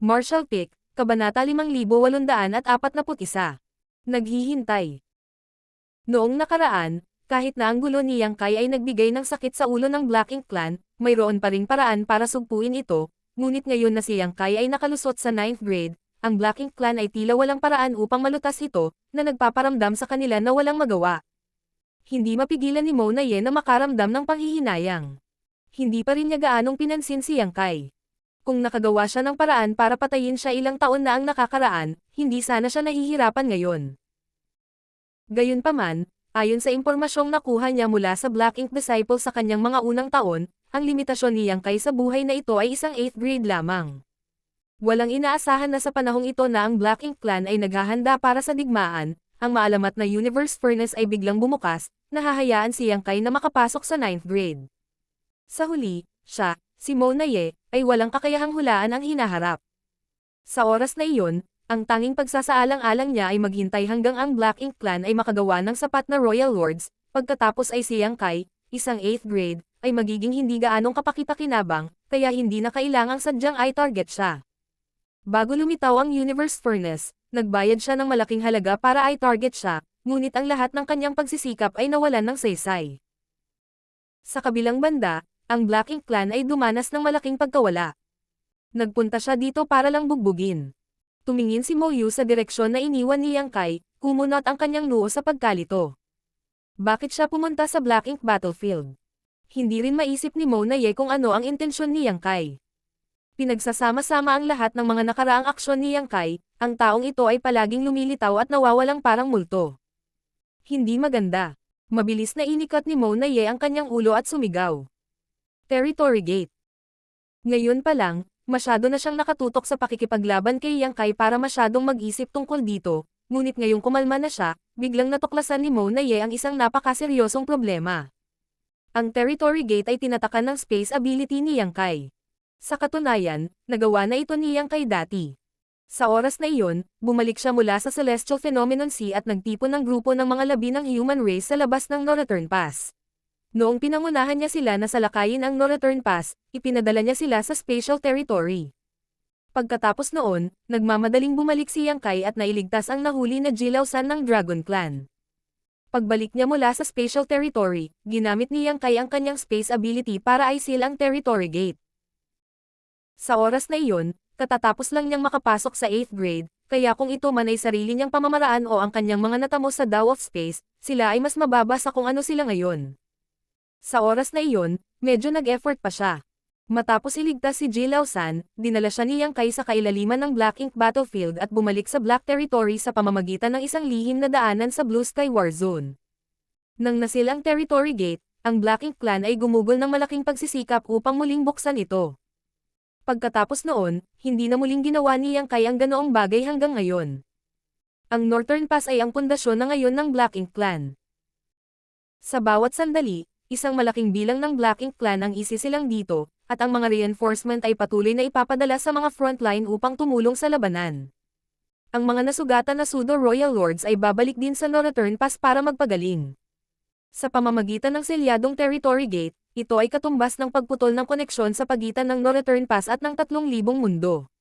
Marshall Pick, Kabanata 5841. Naghihintay. Noong nakaraan, kahit na ang gulo ni Yang Kai ay nagbigay ng sakit sa ulo ng Black Ink Clan, mayroon pa ring paraan para sugpuin ito, ngunit ngayon na si Yang Kai ay nakalusot sa 9th grade, ang Black Ink Clan ay tila walang paraan upang malutas ito, na nagpaparamdam sa kanila na walang magawa. Hindi mapigilan ni Mona Ye na makaramdam ng panghihinayang. Hindi pa rin niya gaanong pinansin si Yang Kai. Kung nakagawa siya ng paraan para patayin siya ilang taon na ang nakakaraan, hindi sana siya nahihirapan ngayon. Gayunpaman, ayon sa impormasyong nakuha niya mula sa Black Ink Disciple sa kanyang mga unang taon, ang limitasyon ni Yang Kai sa buhay na ito ay isang 8th grade lamang. Walang inaasahan na sa panahong ito na ang Black Ink Clan ay naghahanda para sa digmaan, ang maalamat na Universe Furnace ay biglang bumukas, nahahayaan si Yang Kai na makapasok sa 9th grade. Sa huli, siya, si Mona Ye, ay walang kakayahang hulaan ang hinaharap. Sa oras na iyon, ang tanging pagsasaalang-alang niya ay maghintay hanggang ang Black Ink Clan ay makagawa ng sapat na Royal Lords, pagkatapos ay si Yang Kai, isang 8th grade, ay magiging hindi gaanong kapaki-pakinabang, kaya hindi na kailangang sadyang i-target siya. Bago lumitaw ang Universe Furnace, nagbayad siya ng malaking halaga para i-target siya, ngunit ang lahat ng kanyang pagsisikap ay nawalan ng saysay. Sa kabilang banda, ang Black Ink Clan ay dumanas ng malaking pagkawala. Nagpunta siya dito para lang bugbugin. Tumingin si Mo Yu sa direksyon na iniwan ni Yang Kai, kumunot ang kanyang noo sa pagkalito. Bakit siya pumunta sa Black Ink Battlefield? Hindi rin maisip ni Mona Ye kung ano ang intensyon ni Yang Kai. Pinagsasama-sama ang lahat ng mga nakaraang aksyon ni Yang Kai, ang taong ito ay palaging lumilitaw at nawawalang parang multo. Hindi maganda. Mabilis na inikot ni Mona Ye ang kanyang ulo at sumigaw. Territory Gate. Ngayon pa lang, masyado na siyang nakatutok sa pakikipaglaban kay Yang Kai para masyadong mag-isip tungkol dito, ngunit ngayong kumalma na siya, biglang natuklasan ni Mona Ye ang isang napakaseryosong problema. Ang Territory Gate ay tinatakan ng space ability ni Yang Kai. Sa katunayan, nagawa na ito ni Yang Kai dati. Sa oras na iyon, bumalik siya mula sa Celestial Phenomenon Sea at nagtipon ng grupo ng mga labi ng human race sa labas ng No-Return Pass. Noong pinangunahan niya sila na salakayin ang No-Return Pass, ipinadala niya sila sa Spatial Territory. Pagkatapos noon, nagmamadaling bumalik si Yang Kai at nailigtas ang nahuli na Jilao-san ng Dragon Clan. Pagbalik niya mula sa Spatial Territory, ginamit ni Yang Kai ang kanyang space ability para i-seal ang Territory Gate. Sa oras na iyon, katatapos lang niyang makapasok sa 8th grade, kaya kung ito man ay sarili niyang pamamaraan o ang kanyang mga natamo sa Dao of Space, sila ay mas mababa sa kung ano sila ngayon. Sa oras na iyon, medyo nag-effort pa siya. Matapos iligtas si Jilao-san, dinala siya ni Yang Kai sa kailaliman ng Black Ink Battlefield at bumalik sa Black Territory sa pamamagitan ng isang lihim na daanan sa Blue Sky War Zone. Nang nasil ang Territory Gate, ang Black Ink Clan ay gumugol ng malaking pagsisikap upang muling buksan ito. Pagkatapos noon, hindi na muling ginawa ni Yang Kai ang ganoong bagay hanggang ngayon. Ang Northern Pass ay ang pundasyon na ngayon ng Black Ink Clan. Sa bawat sandali, isang malaking bilang ng Black Ink Clan ang isisilang dito, at ang mga reinforcement ay patuloy na ipapadala sa mga frontline upang tumulong sa labanan. Ang mga nasugatan na pseudo-royal lords ay babalik din sa No-Return Pass para magpagaling. Sa pamamagitan ng selyadong Territory Gate, ito ay katumbas ng pagputol ng koneksyon sa pagitan ng No-Return Pass at ng 3,000 mundo.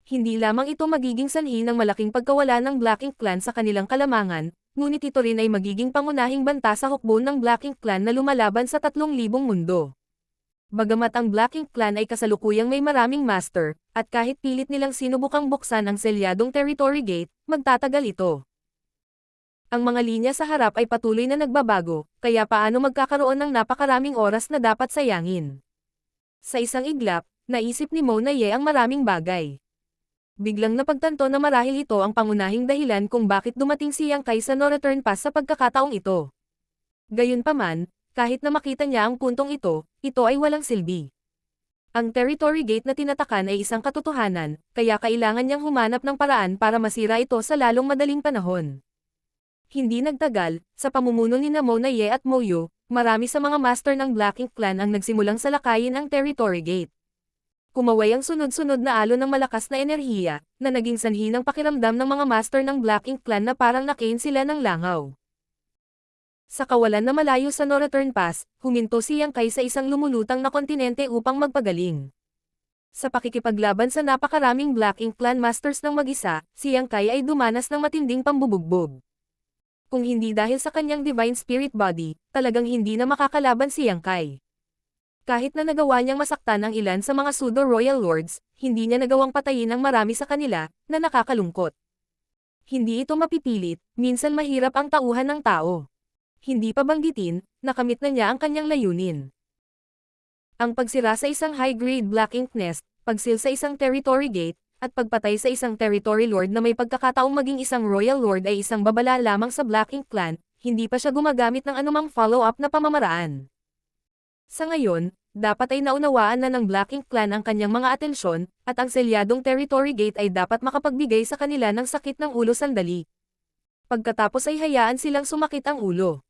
Hindi lamang ito magiging sanhi ng malaking pagkawala ng Black Ink Clan sa kanilang kalamangan, ngunit ito rin ay magiging pangunahing banta sa hukbo ng Black Ink Clan na lumalaban sa 3,000 mundo. Bagamat ang Black Ink Clan ay kasalukuyang may maraming master, at kahit pilit nilang sinubukang buksan ang selyadong Territory Gate, magtatagal ito. Ang mga linya sa harap ay patuloy na nagbabago, kaya paano magkakaroon ng napakaraming oras na dapat sayangin. Sa isang iglap, naisip ni Mona Ye ang maraming bagay. Biglang napagtanto na marahil ito ang pangunahing dahilan kung bakit dumating si Yang Kai sa No-Return Pass sa pagkakataong ito. Gayunpaman, kahit na makita niya ang puntong ito ay walang silbi. Ang Territory Gate na tinatakan ay isang katotohanan, kaya kailangan niyang humanap ng paraan para masira ito sa lalong madaling panahon. Hindi nagtagal, sa pamumuno ni Mona Ye at Mo Yu, marami sa mga master ng Black Ink Clan ang nagsimulang salakayin ang Territory Gate. Kumaway ang sunod-sunod na alon ng malakas na enerhiya, na naging sanhi ng pakiramdam ng mga master ng Black Ink Clan na parang nakain sila ng langaw. Sa kawalan na malayo sa No-Return Pass, huminto si Yang Kai sa isang lumulutang na kontinente upang magpagaling. Sa pakikipaglaban sa napakaraming Black Ink Clan Masters ng mag-isa, si Yang Kai ay dumanas ng matinding pambubugbog. Kung hindi dahil sa kanyang Divine Spirit Body, talagang hindi na makakalaban si Yang Kai. Kahit na nagawa niyang masaktan ang ilan sa mga pseudo-royal lords, hindi niya nagawang patayin ang marami sa kanila, na nakakalungkot. Hindi ito mapipilit, minsan mahirap ang tauhan ng tao. Hindi pa banggitin, nakamit na niya ang kanyang layunin. Ang pagsira sa isang high-grade Black Ink Nest, pagsil sa isang territory gate, at pagpatay sa isang territory lord na may pagkakataong maging isang royal lord ay isang babala lamang sa Black Ink Clan, hindi pa siya gumagamit ng anumang follow-up na pamamaraan. Sa ngayon, dapat ay naunawaan na ng Black Ink Clan ang kanyang mga atensyon, at ang selyadong territory gate ay dapat makapagbigay sa kanila ng sakit ng ulo sandali. Pagkatapos ay hayaan silang sumakit ang ulo.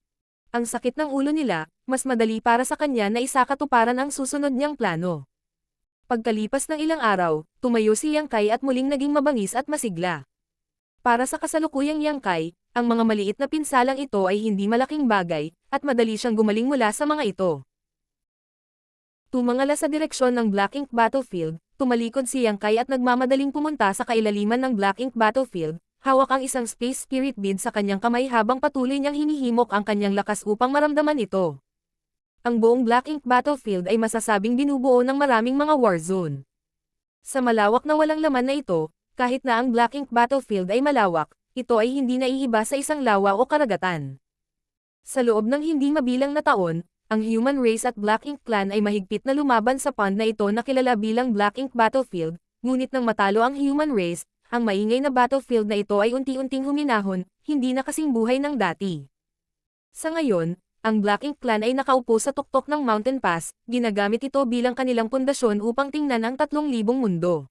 Ang sakit ng ulo nila, mas madali para sa kanya na isakatuparan ang susunod niyang plano. Pagkalipas ng ilang araw, tumayo si Yang Kai at muling naging mabangis at masigla. Para sa kasalukuyang Yang Kai, ang mga maliit na pinsalang ito ay hindi malaking bagay, at madali siyang gumaling mula sa mga ito. Tumangala sa direksyon ng Black Ink Battlefield, tumalikod si Yang Kai at nagmamadaling pumunta sa kailaliman ng Black Ink Battlefield, hawak ang isang Space Spirit Bead sa kanyang kamay habang patuloy niyang hinihimok ang kanyang lakas upang maramdaman ito. Ang buong Black Ink Battlefield ay masasabing binubuo ng maraming mga war zone. Sa malawak na walang laman na ito, kahit na ang Black Ink Battlefield ay malawak, ito ay hindi naiiba sa isang lawa o karagatan. Sa loob ng hindi mabilang na taon, ang human race at Black Ink Clan ay mahigpit na lumaban sa pond na ito na kilala bilang Black Ink Battlefield, ngunit nang matalo ang human race, ang maingay na battlefield na ito ay unti-unting huminahon, hindi na kasing buhay ng dati. Sa ngayon, ang Black Ink Clan ay nakaupo sa tuktok ng Mountain Pass, ginagamit ito bilang kanilang pundasyon upang tingnan ang 3,000 mundo.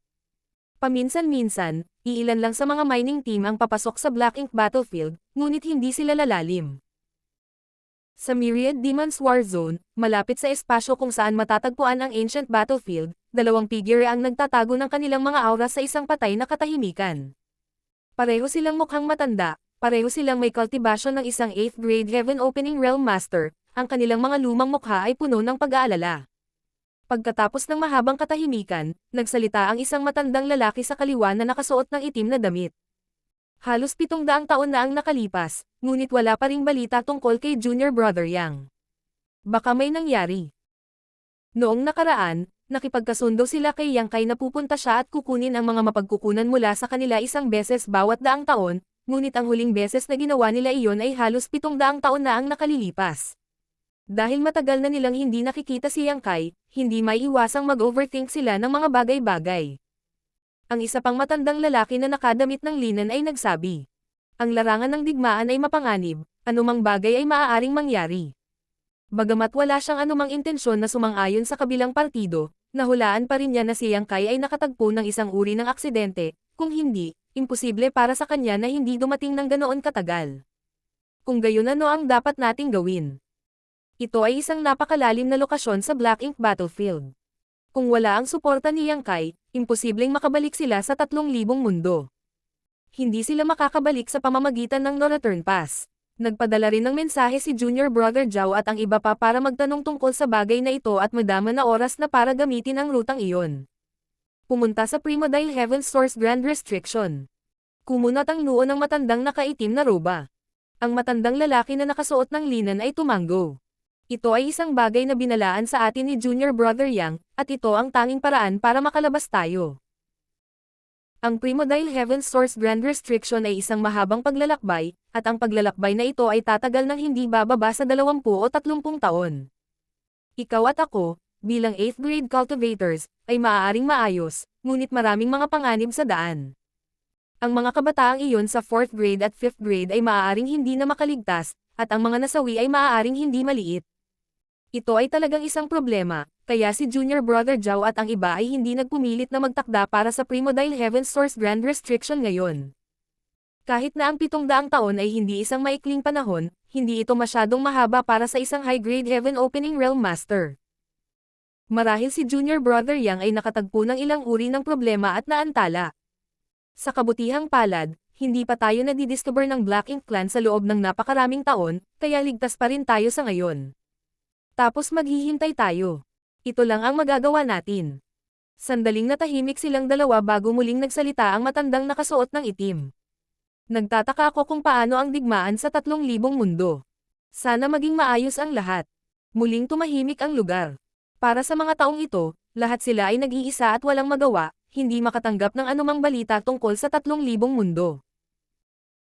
Paminsan-minsan, iilan lang sa mga mining team ang papasok sa Black Ink Battlefield, ngunit hindi sila lalalim. Sa Myriad Demons War Zone, malapit sa espasyo kung saan matatagpuan ang Ancient Battlefield, dalawang figure ang nagtatago ng kanilang mga aura sa isang patay na katahimikan. Pareho silang mukhang matanda, pareho silang may cultivation ng isang 8th grade Heaven Opening Realm Master, ang kanilang mga lumang mukha ay puno ng pag-aalala. Pagkatapos ng mahabang katahimikan, nagsalita ang isang matandang lalaki sa kaliwa na nakasuot ng itim na damit. Halos 700 taon na ang nakalipas, ngunit wala pa ring balita tungkol kay Junior Brother Yang. Baka may nangyari. Noong nakaraan, nakipagkasundo sila kay Yang Kai na pupunta siya at kukunin ang mga mapagkukunan mula sa kanila isang beses bawat 100 taon, ngunit ang huling beses na ginawa nila iyon ay halos 700 taon na ang nakalilipas. Dahil matagal na nilang hindi nakikita si Yang Kai, hindi maiiwasang mag-overthink sila ng mga bagay-bagay. Ang isa pang matandang lalaki na nakadamit ng linan ay nagsabi. Ang larangan ng digmaan ay mapanganib, anumang bagay ay maaaring mangyari. Bagamat wala siyang anumang intensyon na sumang-ayon sa kabilang partido, nahulaan pa rin niya na si Yang Kai ay nakatagpo ng isang uri ng aksidente, kung hindi, imposible para sa kanya na hindi dumating ng ganoon katagal. Kung gayon ano ang dapat nating gawin? Ito ay isang napakalalim na lokasyon sa Black Ink Battlefield. Kung wala ang suporta ni Yang Kai, imposibleng makabalik sila sa 3,000 mundo. Hindi sila makakabalik sa pamamagitan ng no-return pass. Nagpadala rin ng mensahe si Junior Brother Zhao at ang iba pa para magtanong tungkol sa bagay na ito at madama na oras na para gamitin ang rutang iyon. Pumunta sa Primodile Heaven's Source Grand Restriction. Kumunat ang noo ng matandang nakaitim na roba. Ang matandang lalaki na nakasuot ng linan ay tumango. Ito ay isang bagay na binalaan sa atin ni Junior Brother Yang, at ito ang tanging paraan para makalabas tayo. Ang Primodile Heaven's Source Grand Restriction ay isang mahabang paglalakbay, at ang paglalakbay na ito ay tatagal ng hindi bababa sa 20 o 30 taon. Ikaw at ako, bilang 8th grade cultivators, ay maaaring maayos, ngunit maraming mga panganib sa daan. Ang mga kabataang iyon sa 4th grade at 5th grade ay maaaring hindi na makaligtas, at ang mga nasawi ay maaaring hindi maliit. Ito ay talagang isang problema, kaya si Junior Brother Zhao at ang iba ay hindi nagpumilit na magtakda para sa Primodile Heaven's Source Grand Restriction ngayon. Kahit na ang 700 taon ay hindi isang maikling panahon, hindi ito masyadong mahaba para sa isang high-grade Heaven Opening Realm Master. Marahil si Junior Brother Yang ay nakatagpo ng ilang uri ng problema at naantala. Sa kabutihang palad, hindi pa tayo nadidiscover ng Black Ink Clan sa loob ng napakaraming taon, kaya ligtas pa rin tayo sa ngayon. Tapos maghihintay tayo. Ito lang ang magagawa natin. Sandaling natahimik silang dalawa bago muling nagsalita ang matandang nakasuot ng itim. Nagtataka ako kung paano ang digmaan sa 3,000 mundo. Sana maging maayos ang lahat. Muling tumahimik ang lugar. Para sa mga taong ito, lahat sila ay nag-iisa at walang magawa, hindi makatanggap ng anumang balita tungkol sa 3,000 mundo.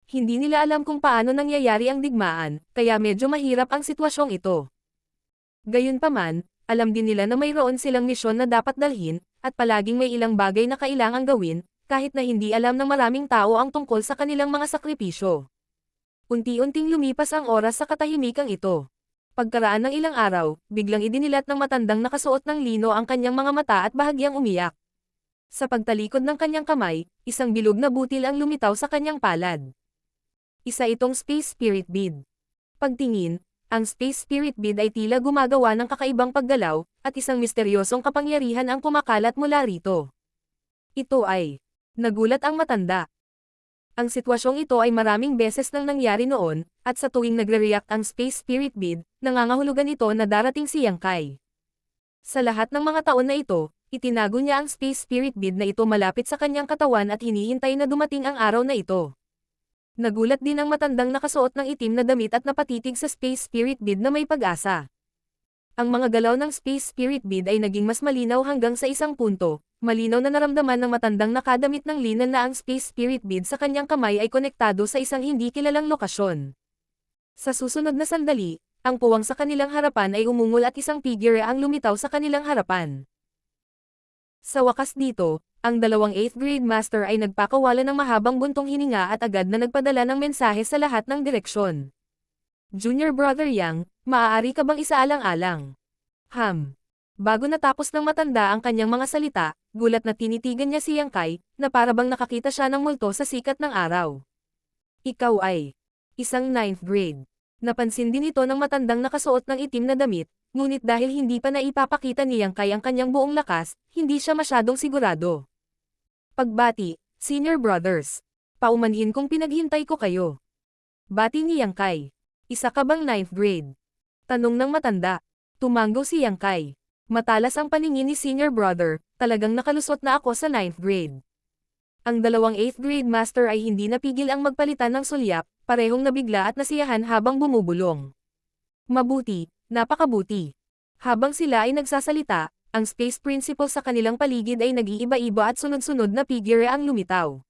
Hindi nila alam kung paano nangyayari ang digmaan, kaya medyo mahirap ang sitwasyong ito. Gayunpaman, alam din nila na mayroon silang misyon na dapat dalhin, at palaging may ilang bagay na kailangang gawin, kahit na hindi alam ng maraming tao ang tungkol sa kanilang mga sakripisyo. Unti-unting lumipas ang oras sa katahimikang ito. Pagkaraan ng ilang araw, biglang idinilat ng matandang nakasuot ng lino ang kanyang mga mata at bahagyang umiyak. Sa pagtalikod ng kanyang kamay, isang bilog na butil ang lumitaw sa kanyang palad. Isa itong Space Spirit Bead. Pagtingin, ang Space Spirit Bead ay tila gumagawa ng kakaibang paggalaw, at isang misteryosong kapangyarihan ang kumakalat mula rito. Ito ay, nagulat ang matanda. Ang sitwasyong ito ay maraming beses nang nangyari noon, at sa tuwing nagre-react ang Space Spirit Bead, nangangahulugan ito na darating si Yang Kai. Sa lahat ng mga taon na ito, itinago niya ang Space Spirit Bead na ito malapit sa kanyang katawan at hinihintay na dumating ang araw na ito. Nagulat din ang matandang nakasuot ng itim na damit at napatitig sa Space Spirit Bead na may pag-asa. Ang mga galaw ng Space Spirit Bead ay naging mas malinaw hanggang sa isang punto, malinaw na naramdaman ng matandang nakadamit ng linen na ang Space Spirit Bead sa kanyang kamay ay konektado sa isang hindi kilalang lokasyon. Sa susunod na sandali, ang puwang sa kanilang harapan ay umungol at isang figure ang lumitaw sa kanilang harapan. Sa wakas dito, ang dalawang 8th grade master ay nagpakawala ng mahabang buntong hininga at agad na nagpadala ng mensahe sa lahat ng direksyon. Junior Brother Yang, maaari ka bang isaalang-alang? Bago natapos ng matanda ang kanyang mga salita, gulat na tinitigan niya si Yang Kai, na para bang nakakita siya ng multo sa sikat ng araw. Ikaw ay isang 9th grade. Napansin din ito ng matandang nakasuot ng itim na damit, ngunit dahil hindi pa naipapakita ni Yang Kai ang kanyang buong lakas, hindi siya masyadong sigurado. Pagbati, Senior Brothers. Paumanhin kong pinaghintay ko kayo. Bati ni Yang Kai. Isa ka bang 9th grade? Tanong ng matanda. Tumanggo si Yang Kai. Matalas ang paningin ni Senior Brother, talagang nakalusot na ako sa 9th grade. Ang dalawang 8th grade master ay hindi napigil ang magpalitan ng sulyap, parehong nabigla at nasiyahan habang bumubulong. Mabuti, napakabuti. Habang sila ay nagsasalita, ang space principle sa kanilang paligid ay nag-iiba-iba at sunod-sunod na figure ang lumitaw.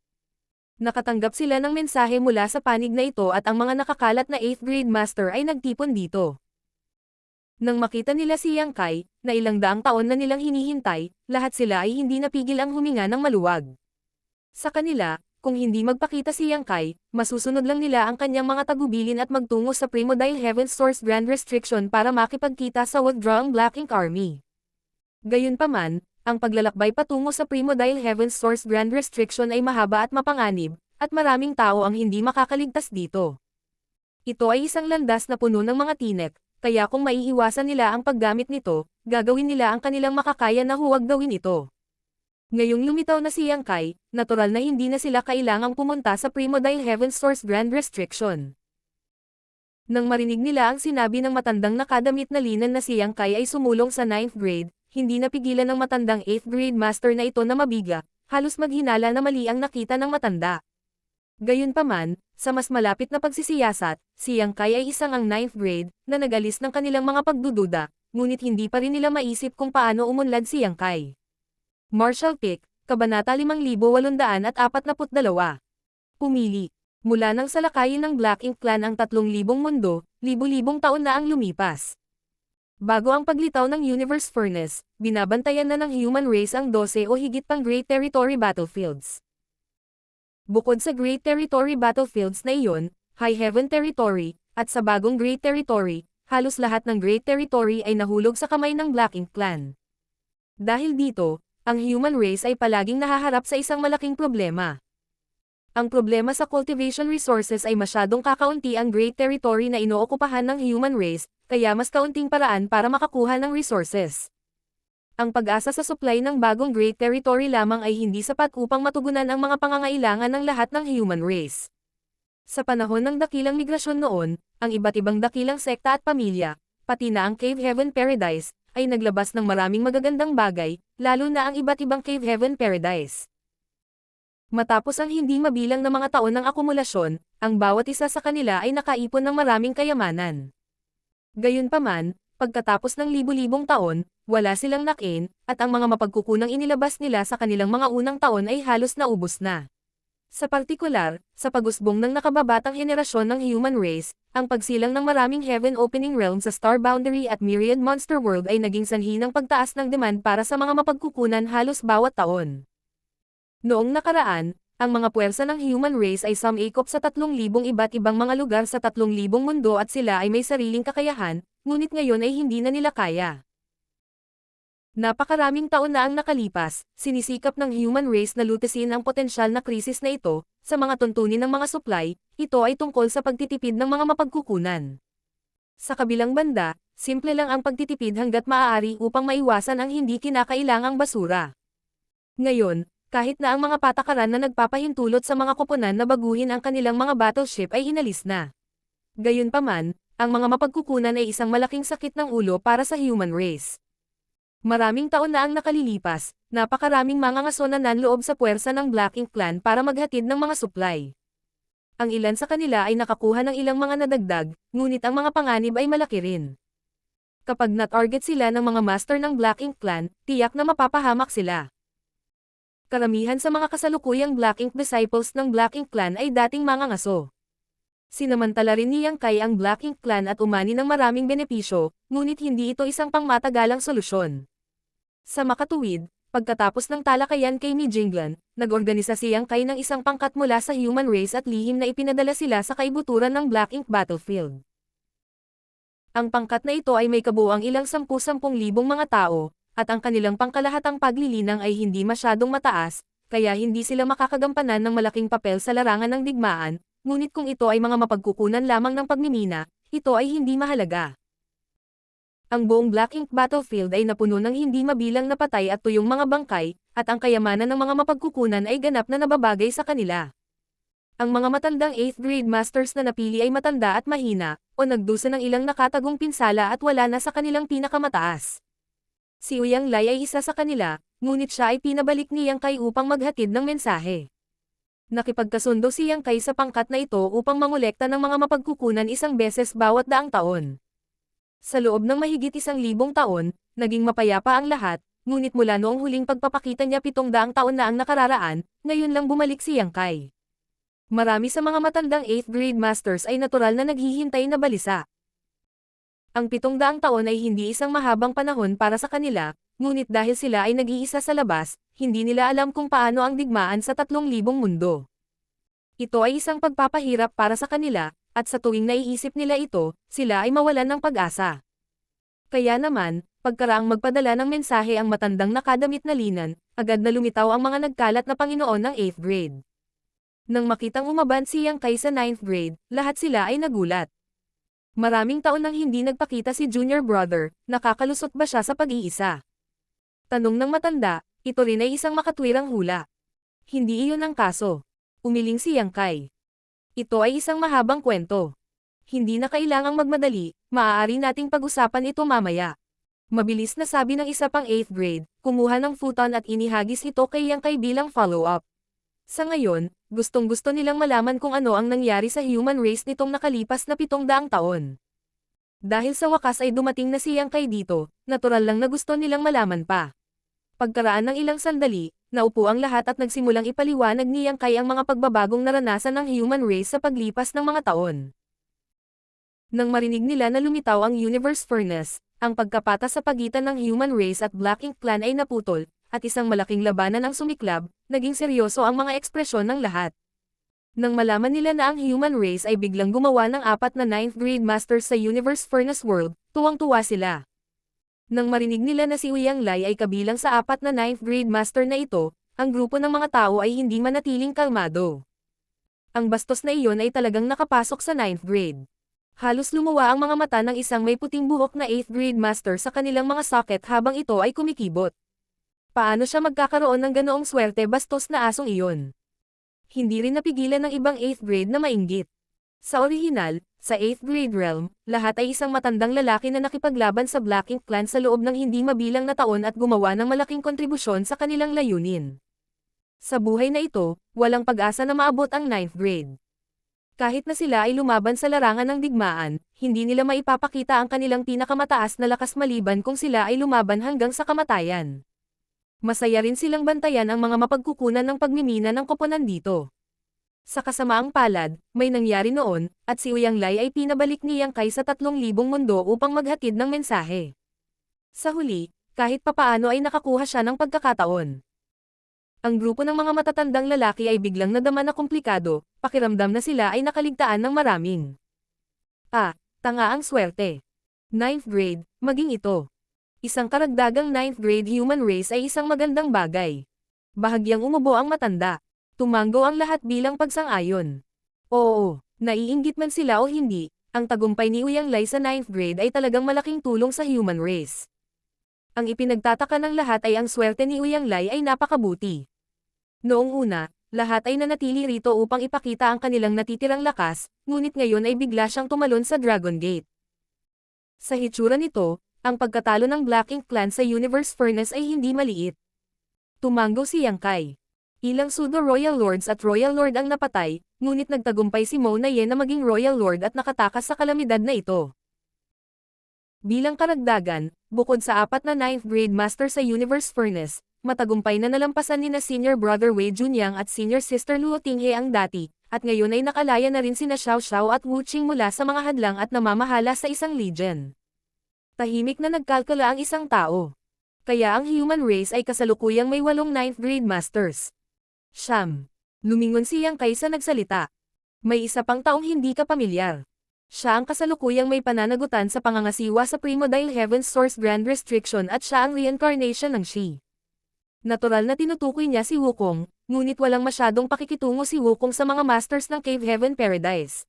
Nakatanggap sila ng mensahe mula sa panig na ito at ang mga nakakalat na 8th grade master ay nagtipon dito. Nang makita nila si Yang Kai, na ilang daang taon na nilang hinihintay, lahat sila ay hindi napigil ang huminga ng maluwag. Sa kanila, kung hindi magpakita si Yang Kai, masusunod lang nila ang kanyang mga tagubilin at magtungo sa Primodile Heaven's Source Grand Restriction para makipagkita sa withdrawing Black Ink Army. Gayunpaman, ang paglalakbay patungo sa Primodile Heaven's Source Grand Restriction ay mahaba at mapanganib, at maraming tao ang hindi makakaligtas dito. Ito ay isang landas na puno ng mga tinek, kaya kung maiiwasan nila ang paggamit nito, gagawin nila ang kanilang makakaya na huwag gawin ito. Ngayong lumitaw na si Yang Kai, natural na hindi na sila kailangang pumunta sa Primodile Heaven's Source Grand Restriction. Nang marinig nila ang sinabi ng matandang nakadamit na linen na si Yang Kai ay sumulong sa 9th grade, hindi napigilan ng matandang 8th grade master na ito na mabiga, halos maghinala na mali ang nakita ng matanda. Gayunpaman, sa mas malapit na pagsisiyasat, si Yang Kai ay isang ang 9th grade, na nag-alis ng kanilang mga pagdududa, ngunit hindi pa rin nila maisip kung paano umunlad si Yang Kai. Marshall Pick, Kabanata 5842. Pumili. Mula nang salakayin ng Black Ink Clan ang 3,000 mundo, libu-libong taon na ang lumipas. Bago ang paglitaw ng Universe Furnace, binabantayan na ng human race ang 12 o higit pang Great Territory Battlefields. Bukod sa Great Territory Battlefields na iyon, High Heaven Territory, at sa bagong Great Territory, halos lahat ng Great Territory ay nahulog sa kamay ng Black Ink Clan. Dahil dito, ang human race ay palaging nahaharap sa isang malaking problema. Ang problema sa cultivation resources ay masyadong kakaunti ang Great Territory na inookupahan ng human race, kaya mas kaunting paraan para makakuha ng resources. Ang pag-asa sa supply ng bagong Great Territory lamang ay hindi sapat upang matugunan ang mga pangangailangan ng lahat ng human race. Sa panahon ng dakilang migrasyon noon, ang iba't ibang dakilang sekta at pamilya, pati na ang Cave Heaven Paradise, ay naglabas ng maraming magagandang bagay, lalo na ang iba't ibang Cave Heaven Paradise. Matapos ang hindi mabilang na mga taon ng akumulasyon, ang bawat isa sa kanila ay nakaipon ng maraming kayamanan. Gayunpaman, pagkatapos ng libu-libong taon, wala silang nakin, at ang mga mapagkukunang inilabas nila sa kanilang mga unang taon ay halos naubos na. Sa partikular, sa pag-usbong ng nakababatang henerasyon ng human race, ang pagsilang ng maraming heaven-opening realms sa Star Boundary at Myriad Monster World ay naging sanhi ng pagtaas ng demand para sa mga mapagkukunan halos bawat taon. Noong nakaraan, ang mga puwersa ng human race ay sumikop sa 3,000 iba't ibang mga lugar sa 3,000 mundo at sila ay may sariling kakayahan, ngunit ngayon ay hindi na nila kaya. Napakaraming taon na ang nakalipas, sinisikap ng human race na lutasin ang potensyal na krisis na ito, sa mga tuntunin ng mga supply, ito ay tungkol sa pagtitipid ng mga mapagkukunan. Sa kabilang banda, simple lang ang pagtitipid hanggat maaari upang maiwasan ang hindi kinakailangang basura. Ngayon, kahit na ang mga patakaran na nagpapahintulot sa mga koponan na baguhin ang kanilang mga battleship ay inalis na. Gayunpaman, ang mga mapagkukunan ay isang malaking sakit ng ulo para sa human race. Maraming taon na ang nakalilipas, napakaraming mga ngaso na nanloob sa puwersa ng Black Ink Clan para maghatid ng mga supply. Ang ilan sa kanila ay nakakuha ng ilang mga nadagdag, ngunit ang mga panganib ay malaki rin. Kapag na-target sila ng mga master ng Black Ink Clan, tiyak na mapapahamak sila. Karamihan sa mga kasalukuyang Black Ink disciples ng Black Ink Clan ay dating mga ngaso. Sinamantala rin ni Yang Kai ang Black Ink Clan at umani ng maraming benepisyo, ngunit hindi ito isang pangmatagalang solusyon. Sa makatuwid, pagkatapos ng talakayan kay Mi Jinglan, nag-organisa si Yang Kai ng isang pangkat mula sa human race at lihim na ipinadala sila sa kaibuturan ng Black Ink Battlefield. Ang pangkat na ito ay may kabuuang ilang 10,000 mga tao, at ang kanilang pangkalahatang paglilinang ay hindi masyadong mataas, kaya hindi sila makakagampanan ng malaking papel sa larangan ng digmaan, ngunit kung ito ay mga mapagkukunan lamang ng pagmimina, ito ay hindi mahalaga. Ang buong Black Ink Battlefield ay napuno ng hindi mabilang na patay at tuyong mga bangkay, at ang kayamanan ng mga mapagkukunan ay ganap na nababagay sa kanila. Ang mga matandang 8th grade masters na napili ay matanda at mahina, o nagdusa ng ilang nakatagong pinsala at wala na sa kanilang pinakamataas. Si Uyang Lai ay isa sa kanila, ngunit siya ay pinabalik ni Yang Kai upang maghatid ng mensahe. Nakipagkasundo si Yang Kai sa pangkat na ito upang mangolekta ng mga mapagkukunan isang beses bawat daang taon. Sa loob ng mahigit 1,000 taon, naging mapayapa ang lahat, ngunit mula noong huling pagpapakita niya 700 taon na ang nakararaan, ngayon lang bumalik si Yang Kai. Marami sa mga matandang 8th grade masters ay natural na naghihintay na balisa. Ang 700 taon ay hindi isang mahabang panahon para sa kanila, ngunit dahil sila ay nag-iisa sa labas, hindi nila alam kung paano ang digmaan sa 3,000 mundo. Ito ay isang pagpapahirap para sa kanila, at sa tuwing naiisip nila ito, sila ay mawalan ng pag-asa. Kaya naman, pagkaraang magpadala ng mensahe ang matandang nakadamit na linan, agad na lumitaw ang mga nagkalat na Panginoon ng 8th grade. Nang makitang umaban si Yang Kai sa 9th grade, lahat sila ay nagulat. Maraming taon nang hindi nagpakita si Junior Brother, nakakalusot ba siya sa pag-iisa? Tanong ng matanda, ito rin ay isang makatwirang hula. Hindi iyon ang kaso. Umiling si Yang Kai. Ito ay isang mahabang kwento. Hindi na kailangang magmadali, maaari nating pag-usapan ito mamaya. Mabilis na sabi ng isa pang 8th grade, kumuha ng futon at inihagis ito kay Yang Kai bilang follow-up. Sa ngayon, gustong-gusto nilang malaman kung ano ang nangyari sa human race nitong nakalipas na 700 taon. Dahil sa wakas ay dumating na si Yang Kai dito, natural lang na gusto nilang malaman pa. Pagkaraan ng ilang sandali, naupo ang lahat at nagsimulang ipaliwanag ni Yang Kai ang mga pagbabagong naranasan ng human race sa paglipas ng mga taon. Nang marinig nila na lumitaw ang Universe Furnace, ang pagkapatas sa pagitan ng human race at Black Ink Clan ay naputol, at isang malaking labanan ang sumiklab, naging seryoso ang mga ekspresyon ng lahat. Nang malaman nila na ang human race ay biglang gumawa ng 4 na 9th grade masters sa Universe Furnace World, tuwang-tuwa sila. Nang marinig nila na si Uyang Lai ay kabilang sa 4 na 9th grade master na ito, ang grupo ng mga tao ay hindi manatiling kalmado. Ang bastos na iyon ay talagang nakapasok sa 9th grade. Halos lumuwa ang mga mata ng isang may puting buhok na 8th grade master sa kanilang mga socket habang ito ay kumikibot. Paano siya magkakaroon ng ganoong swerte bastos na asong iyon? Hindi rin napigilan ng ibang 8th grade na mainggit. Sa orihinal, Sa 8th grade realm, lahat ay isang matandang lalaki na nakipaglaban sa Black Ink Clan sa loob ng hindi mabilang na taon at gumawa ng malaking kontribusyon sa kanilang layunin. Sa buhay na ito, walang pag-asa na maabot ang 9th grade. Kahit na sila ay lumaban sa larangan ng digmaan, hindi nila maipapakita ang kanilang pinakamataas na lakas maliban kung sila ay lumaban hanggang sa kamatayan. Masaya rin silang bantayan ang mga mapagkukunan ng pagmimina ng koponan dito. Sa kasamaang palad, may nangyari noon, at si Uyang Lai ay pinabalik ni Yang Kai sa 3,000 mundo upang maghatid ng mensahe. Sa huli, kahit papaano ay nakakuha siya ng pagkakataon. Ang grupo ng mga matatandang lalaki ay biglang nadama na komplikado, pakiramdam na sila ay nakaligtaan ng maraming. Tanga ang swerte. 9th grade, maging ito. Isang karagdagang 9th grade human race ay isang magandang bagay. Bahagyang umubo ang matanda. Tumanggo ang lahat bilang pagsang-ayon. Oo, naiinggit man sila o hindi, ang tagumpay ni Uyang Lai sa 9th grade ay talagang malaking tulong sa human race. Ang ipinagtataka ng lahat ay ang swerte ni Uyang Lai ay napakabuti. Noong una, lahat ay nanatili rito upang ipakita ang kanilang natitirang lakas, ngunit ngayon ay bigla siyang tumalon sa Dragon Gate. Sa hitsura nito, ang pagkatalo ng Black Ink Clan sa Universe Furnace ay hindi maliit. Tumanggo si Yang Kai. Ilang pseudo-royal lords at royal lord ang napatay, ngunit nagtagumpay si Mo na Yen na maging royal lord at nakatakas sa kalamidad na ito. Bilang karagdagan, bukod sa 4 na 9th grade master sa Universe Furnace, matagumpay na nalampasan ni na Senior Brother Wei Junyang at Senior Sister Luo Tinghe ang dati, at ngayon ay nakalaya na rin sina Xiao Xiao at Wu Qing mula sa mga hadlang at namamahala sa isang legion. Tahimik na nagkalkala ang isang tao. Kaya ang human race ay kasalukuyang may 8 9th grade masters. Siyam. Lumingon si Yang Kai sa nagsalita. May isa pang taong hindi ka pamilyar. Siya ang kasalukuyang may pananagutan sa pangangasiwa sa Primordial Heaven's Source Grand Restriction at siya ang reincarnation ng Shi. Natural na tinutukoy niya si Wukong, ngunit walang masyadong pakikitungo si Wukong sa mga masters ng Cave Heaven Paradise.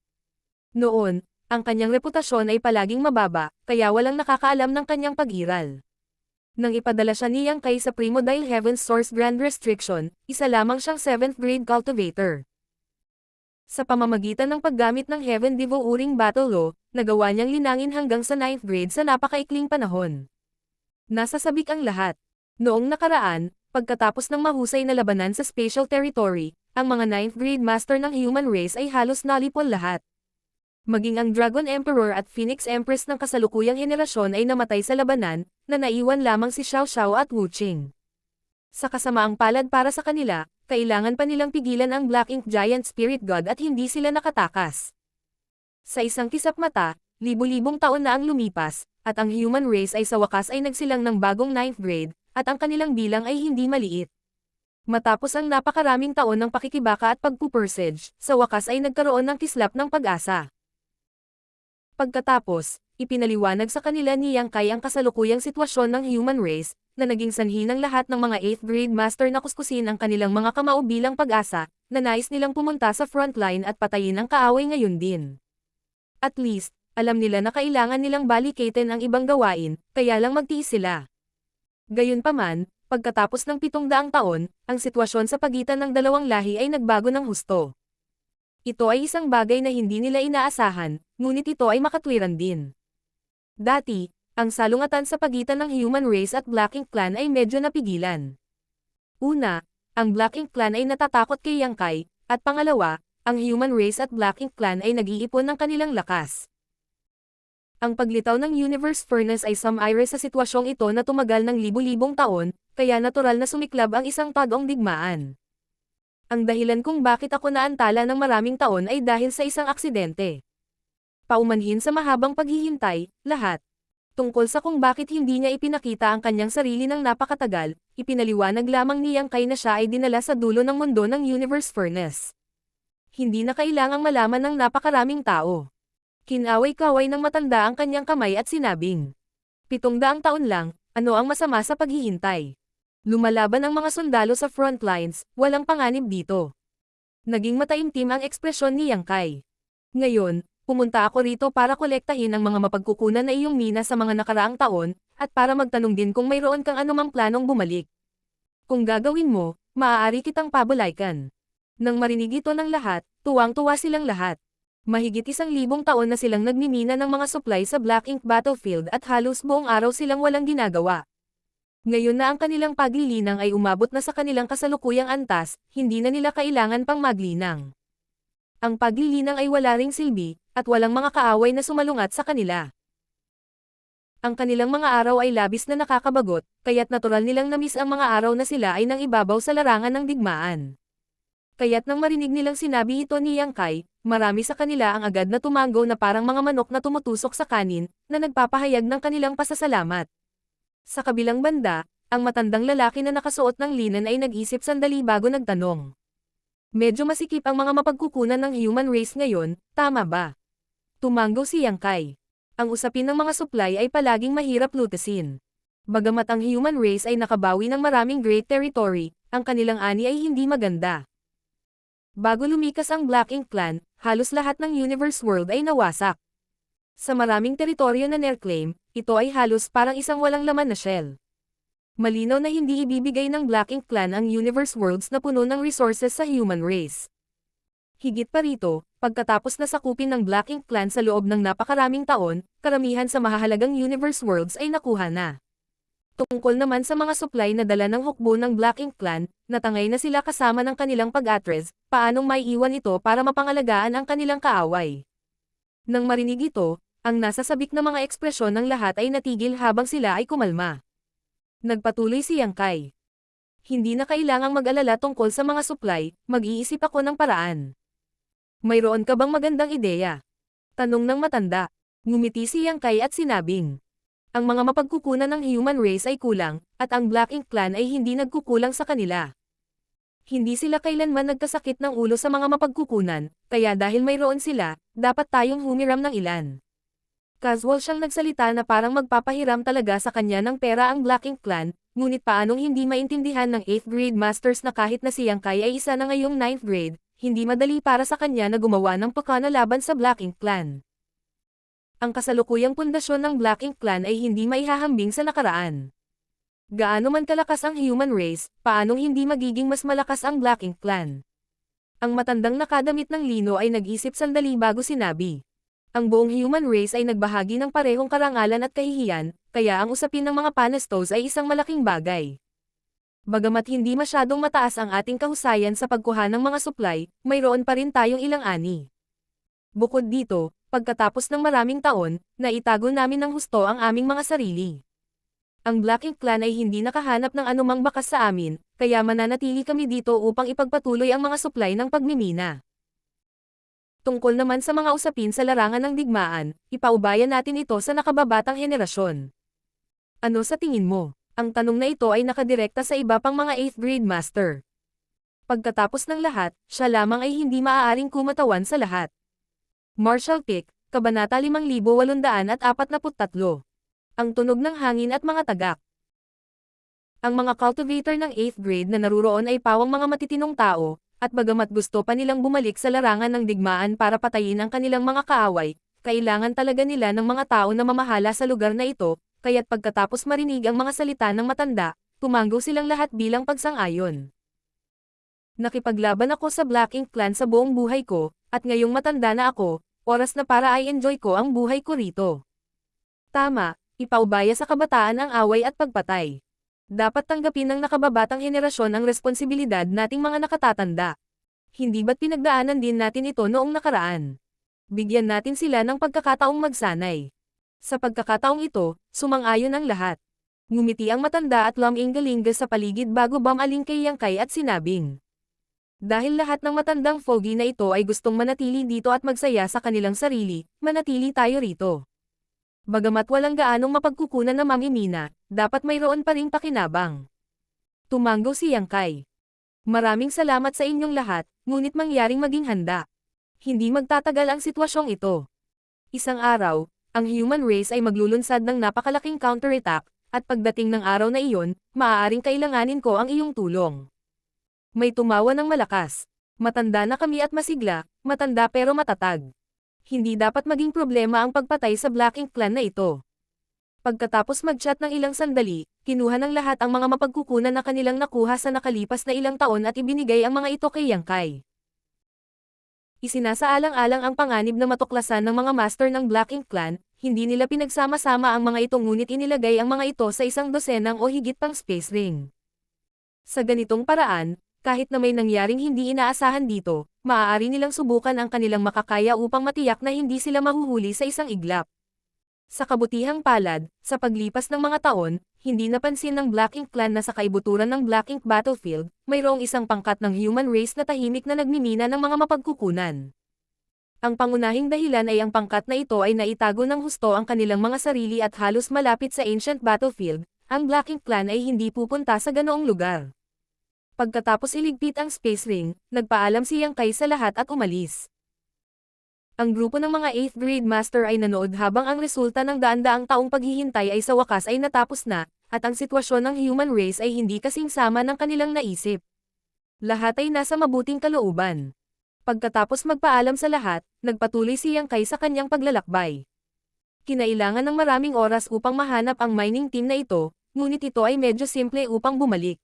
Noon, ang kanyang reputasyon ay palaging mababa, kaya walang nakakaalam ng kanyang pag-iral. Nang ipadala siya ni Yang Kai sa Primordial Heaven's Source Grand Restriction, isa lamang siyang 7th grade cultivator. Sa pamamagitan ng paggamit ng Heaven Devouring Battle Law, nagawa niyang linangin hanggang sa 9th grade sa napakaikling panahon. Nasasabik ang lahat. Noong nakaraan, pagkatapos ng mahusay na labanan sa Spatial Territory, ang mga 9th grade master ng human race ay halos nalipol lahat. Maging ang Dragon Emperor at Phoenix Empress ng kasalukuyang henerasyon ay namatay sa labanan, na naiwan lamang si Xiao Xiao at Wu Qing. Sa kasamaang palad para sa kanila, kailangan pa nilang pigilan ang Black Ink Giant Spirit God at hindi sila nakatakas. Sa isang kisap mata, libu-libong taon na ang lumipas, at ang human race ay sa wakas ay nagsilang ng bagong 9th grade, at ang kanilang bilang ay hindi maliit. Matapos ang napakaraming taon ng pakikibaka at pagpupursige, sa wakas ay nagkaroon ng kislap ng pag-asa. Pagkatapos, ipinaliwanag sa kanila ni Yang Kai ang kasalukuyang sitwasyon ng human race, na naging sanhi ng lahat ng mga 8th grade master na kuskusin ang kanilang mga kamao bilang pag-asa, na nais nilang pumunta sa frontline at patayin ang kaaway ngayon din. At least, alam nila na kailangan nilang balikatin ang ibang gawain, kaya lang magtiis sila. Gayunpaman, pagkatapos ng 700 taon, ang sitwasyon sa pagitan ng dalawang lahi ay nagbago ng husto. Ito ay isang bagay na hindi nila inaasahan, ngunit ito ay makatwiran din. Dati, ang salungatan sa pagitan ng human race at Black Ink Clan ay medyo napigilan. Una, ang Black Ink Clan ay natatakot kay Yang Kai, at pangalawa, ang human race at Black Ink Clan ay nag-iipon ng kanilang lakas. Ang paglitaw ng Universe Furnace ay sumire sa sitwasyong ito na tumagal ng libu-libong taon, kaya natural na sumiklab ang isang tagong digmaan. Ang dahilan kung bakit ako naantala ng maraming taon ay dahil sa isang aksidente. Paumanhin sa mahabang paghihintay, lahat. Tungkol sa kung bakit hindi niya ipinakita ang kanyang sarili ng napakatagal, ipinaliwanag lamang ni Yang Kai na siya ay dinala sa dulo ng mundo ng Universe Furnace. Hindi na kailangang malaman ng napakaraming tao. Kinaway-kaway ng matanda ang kanyang kamay at sinabing, 700 taon lang, ano ang masama sa paghihintay? Lumalaban ang mga sundalo sa frontlines, walang panganib dito. Naging mataimtim ang ekspresyon ni Yang Kai. Ngayon, pumunta ako rito para kolektahin ang mga mapagkukunan na iyong mina sa mga nakaraang taon, at para magtanong din kung mayroon kang anumang planong bumalik. Kung gagawin mo, maaari kitang pabulaykan. Nang marinig ito ng lahat, tuwang-tuwa silang lahat. Mahigit 1,000 taon na silang nagmimina ng mga supply sa Black Ink Battlefield at halos buong araw silang walang ginagawa. Ngayon na ang kanilang paglilinang ay umabot na sa kanilang kasalukuyang antas, hindi na nila kailangan pang maglinang. Ang paglilinang ay wala ring silbi, at walang mga kaaway na sumalungat sa kanila. Ang kanilang mga araw ay labis na nakakabagot, kaya't natural nilang namiss ang mga araw na sila ay nang ibabaw sa larangan ng digmaan. Kaya't nang marinig nilang sinabi ito ni Yang Kai, marami sa kanila ang agad na tumanggo na parang mga manok na tumutusok sa kanin, na nagpapahayag ng kanilang pasasalamat. Sa kabilang banda, ang matandang lalaki na nakasuot ng linen ay nag-isip sandali bago nagtanong. Medyo masikip ang mga mapagkukunan ng human race ngayon, tama ba? Tumanggo si Yang Kai. Ang usapin ng mga supply ay palaging mahirap lutasin. Bagamat ang human race ay nakabawi ng maraming great territory, ang kanilang ani ay hindi maganda. Bago lumikas ang Black Ink Clan, halos lahat ng universe world ay nawasak. Sa maraming teritoryo na near-claim, ito ay halos parang isang walang laman na shell. Malinaw na hindi ibibigay ng Black Ink Clan ang universe worlds na puno ng resources sa human race. Higit pa rito, pagkatapos na sakupin ng Black Ink Clan sa loob ng napakaraming taon, karamihan sa mahahalagang universe worlds ay nakuha na. Tungkol naman sa mga supply na dala ng hukbo ng Black Ink Clan, natangay na sila kasama ng kanilang pag-atres, paanong maiiwan ito para mapangalagaan ang kanilang kaaway. Nang marinig ito, ang nasa sabik na mga ekspresyon ng lahat ay natigil habang sila ay kumalma. Nagpatuloy si Yang Kai. Hindi na kailangang mag-alala tungkol sa mga supply, mag-iisip ako ng paraan. Mayroon ka bang magandang ideya? Tanong ng matanda. Ngumiti si Yang Kai at sinabing. Ang mga mapagkukunan ng human race ay kulang, at ang Black Ink Clan ay hindi nagkukulang sa kanila. Hindi sila kailanman nagkasakit ng ulo sa mga mapagkukunan, kaya dahil mayroon sila, dapat tayong humiram ng ilan. Casual siyang nagsalita na parang magpapahiram talaga sa kanya ng pera ang Black Ink Clan, ngunit paanong hindi maintindihan ng 8th grade masters na kahit na si Yang Kai ay isa na ngayong 9th grade, hindi madali para sa kanya na gumawa ng pakana laban sa Black Ink Clan. Ang kasalukuyang pundasyon ng Black Ink Clan ay hindi maihahambing sa nakaraan. Gaano man kalakas ang human race, paanong hindi magiging mas malakas ang Black Ink Clan? Ang matandang nakadamit ng lino ay nag-isip sandali bago sinabi. Ang buong human race ay nagbahagi ng parehong karangalan at kahihiyan, kaya ang usapin ng mga Panestos ay isang malaking bagay. Bagamat hindi masyadong mataas ang ating kahusayan sa pagkuha ng mga supply, mayroon pa rin tayong ilang ani. Bukod dito, pagkatapos ng maraming taon, naitago namin ng husto ang aming mga sarili. Ang Black Ink Clan ay hindi nakahanap ng anumang bakas sa amin, kaya mananatili kami dito upang ipagpatuloy ang mga supply ng pagmimina. Tungkol naman sa mga usapin sa larangan ng digmaan, ipaubaya natin ito sa nakababatang henerasyon. Ano sa tingin mo? Ang tanong na ito ay nakadirekta sa iba pang mga 8th grade master. Pagkatapos ng lahat, siya lamang ay hindi maaaring kumatawan sa lahat. Marshall Pick, Kabanata 5843. Ang tunog ng hangin at mga tagak. Ang mga cultivator ng 8th grade na naruroon ay pawang mga matitinong tao, at bagamat gusto pa nilang bumalik sa larangan ng digmaan para patayin ang kanilang mga kaaway, kailangan talaga nila ng mga tao na mamahala sa lugar na ito, kaya't pagkatapos marinig ang mga salita ng matanda, tumanggo silang lahat bilang pagsang-ayon. Nakipaglaban ako sa Black Ink Clan sa buong buhay ko, at ngayong matanda na ako, oras na para i-enjoy ko ang buhay ko rito. Tama, ipaubaya sa kabataan ang away at pagpatay. Dapat tanggapin ng nakababatang henerasyon ang responsibilidad nating mga nakatatanda. Hindi ba't pinagdaanan din natin ito noong nakaraan? Bigyan natin sila ng pagkakataong magsanay. Sa pagkakataong ito, sumang-ayon ang lahat. Ngumiti ang matanda at luminggalinga sa paligid bago bumaling kay Yang Kai at sinabing. Dahil lahat ng matandang fogey na ito ay gustong manatili dito at magsaya sa kanilang sarili, manatili tayo rito. Bagamat walang gaanong mapagkukunan na mamimina, dapat mayroon pa ring pakinabang. Tumanggo si Yang Kai. Maraming salamat sa inyong lahat, ngunit mangyaring maging handa. Hindi magtatagal ang sitwasyong ito. Isang araw, ang human race ay maglulunsad ng napakalaking counterattack, at pagdating ng araw na iyon, maaaring kailanganin ko ang iyong tulong. May tumawa ng malakas. Matanda na kami at masigla, matanda pero matatag. Hindi dapat maging problema ang pagpatay sa Black Ink Clan na ito. Pagkatapos mag-chat ng ilang sandali, kinuha ng lahat ang mga mapagkukunan na kanilang nakuha sa nakalipas na ilang taon at ibinigay ang mga ito kay Yang Kai. Isinasaalang-alang ang panganib na matuklasan ng mga master ng Black Ink Clan, hindi nila pinagsama-sama ang mga ito ngunit inilagay ang mga ito sa isang dosenang o higit pang space ring. Sa ganitong paraan, kahit na may nangyaring hindi inaasahan dito, maaari nilang subukan ang kanilang makakaya upang matiyak na hindi sila mahuhuli sa isang iglap. Sa kabutihang palad, sa paglipas ng mga taon, hindi napansin ng Black Ink Clan na sa kaibuturan ng Black Ink Battlefield, mayroong isang pangkat ng human race na tahimik na nagmimina ng mga mapagkukunan. Ang pangunahing dahilan ay ang pangkat na ito ay naitago ng husto ang kanilang mga sarili at halos malapit sa ancient battlefield, ang Black Ink Clan ay hindi pupunta sa ganoong lugar. Pagkatapos iligpit ang space ring, nagpaalam si Yang Kai sa lahat at umalis. Ang grupo ng mga 8th grade master ay nanood habang ang resulta ng daan-daang taong paghihintay ay sa wakas ay natapos na, at ang sitwasyon ng human race ay hindi kasing sama ng kanilang naisip. Lahat ay nasa mabuting kalooban. Pagkatapos magpaalam sa lahat, nagpatuloy si Yang Kai sa kanyang paglalakbay. Kinailangan ng maraming oras upang mahanap ang mining team na ito, ngunit ito ay medyo simple upang bumalik.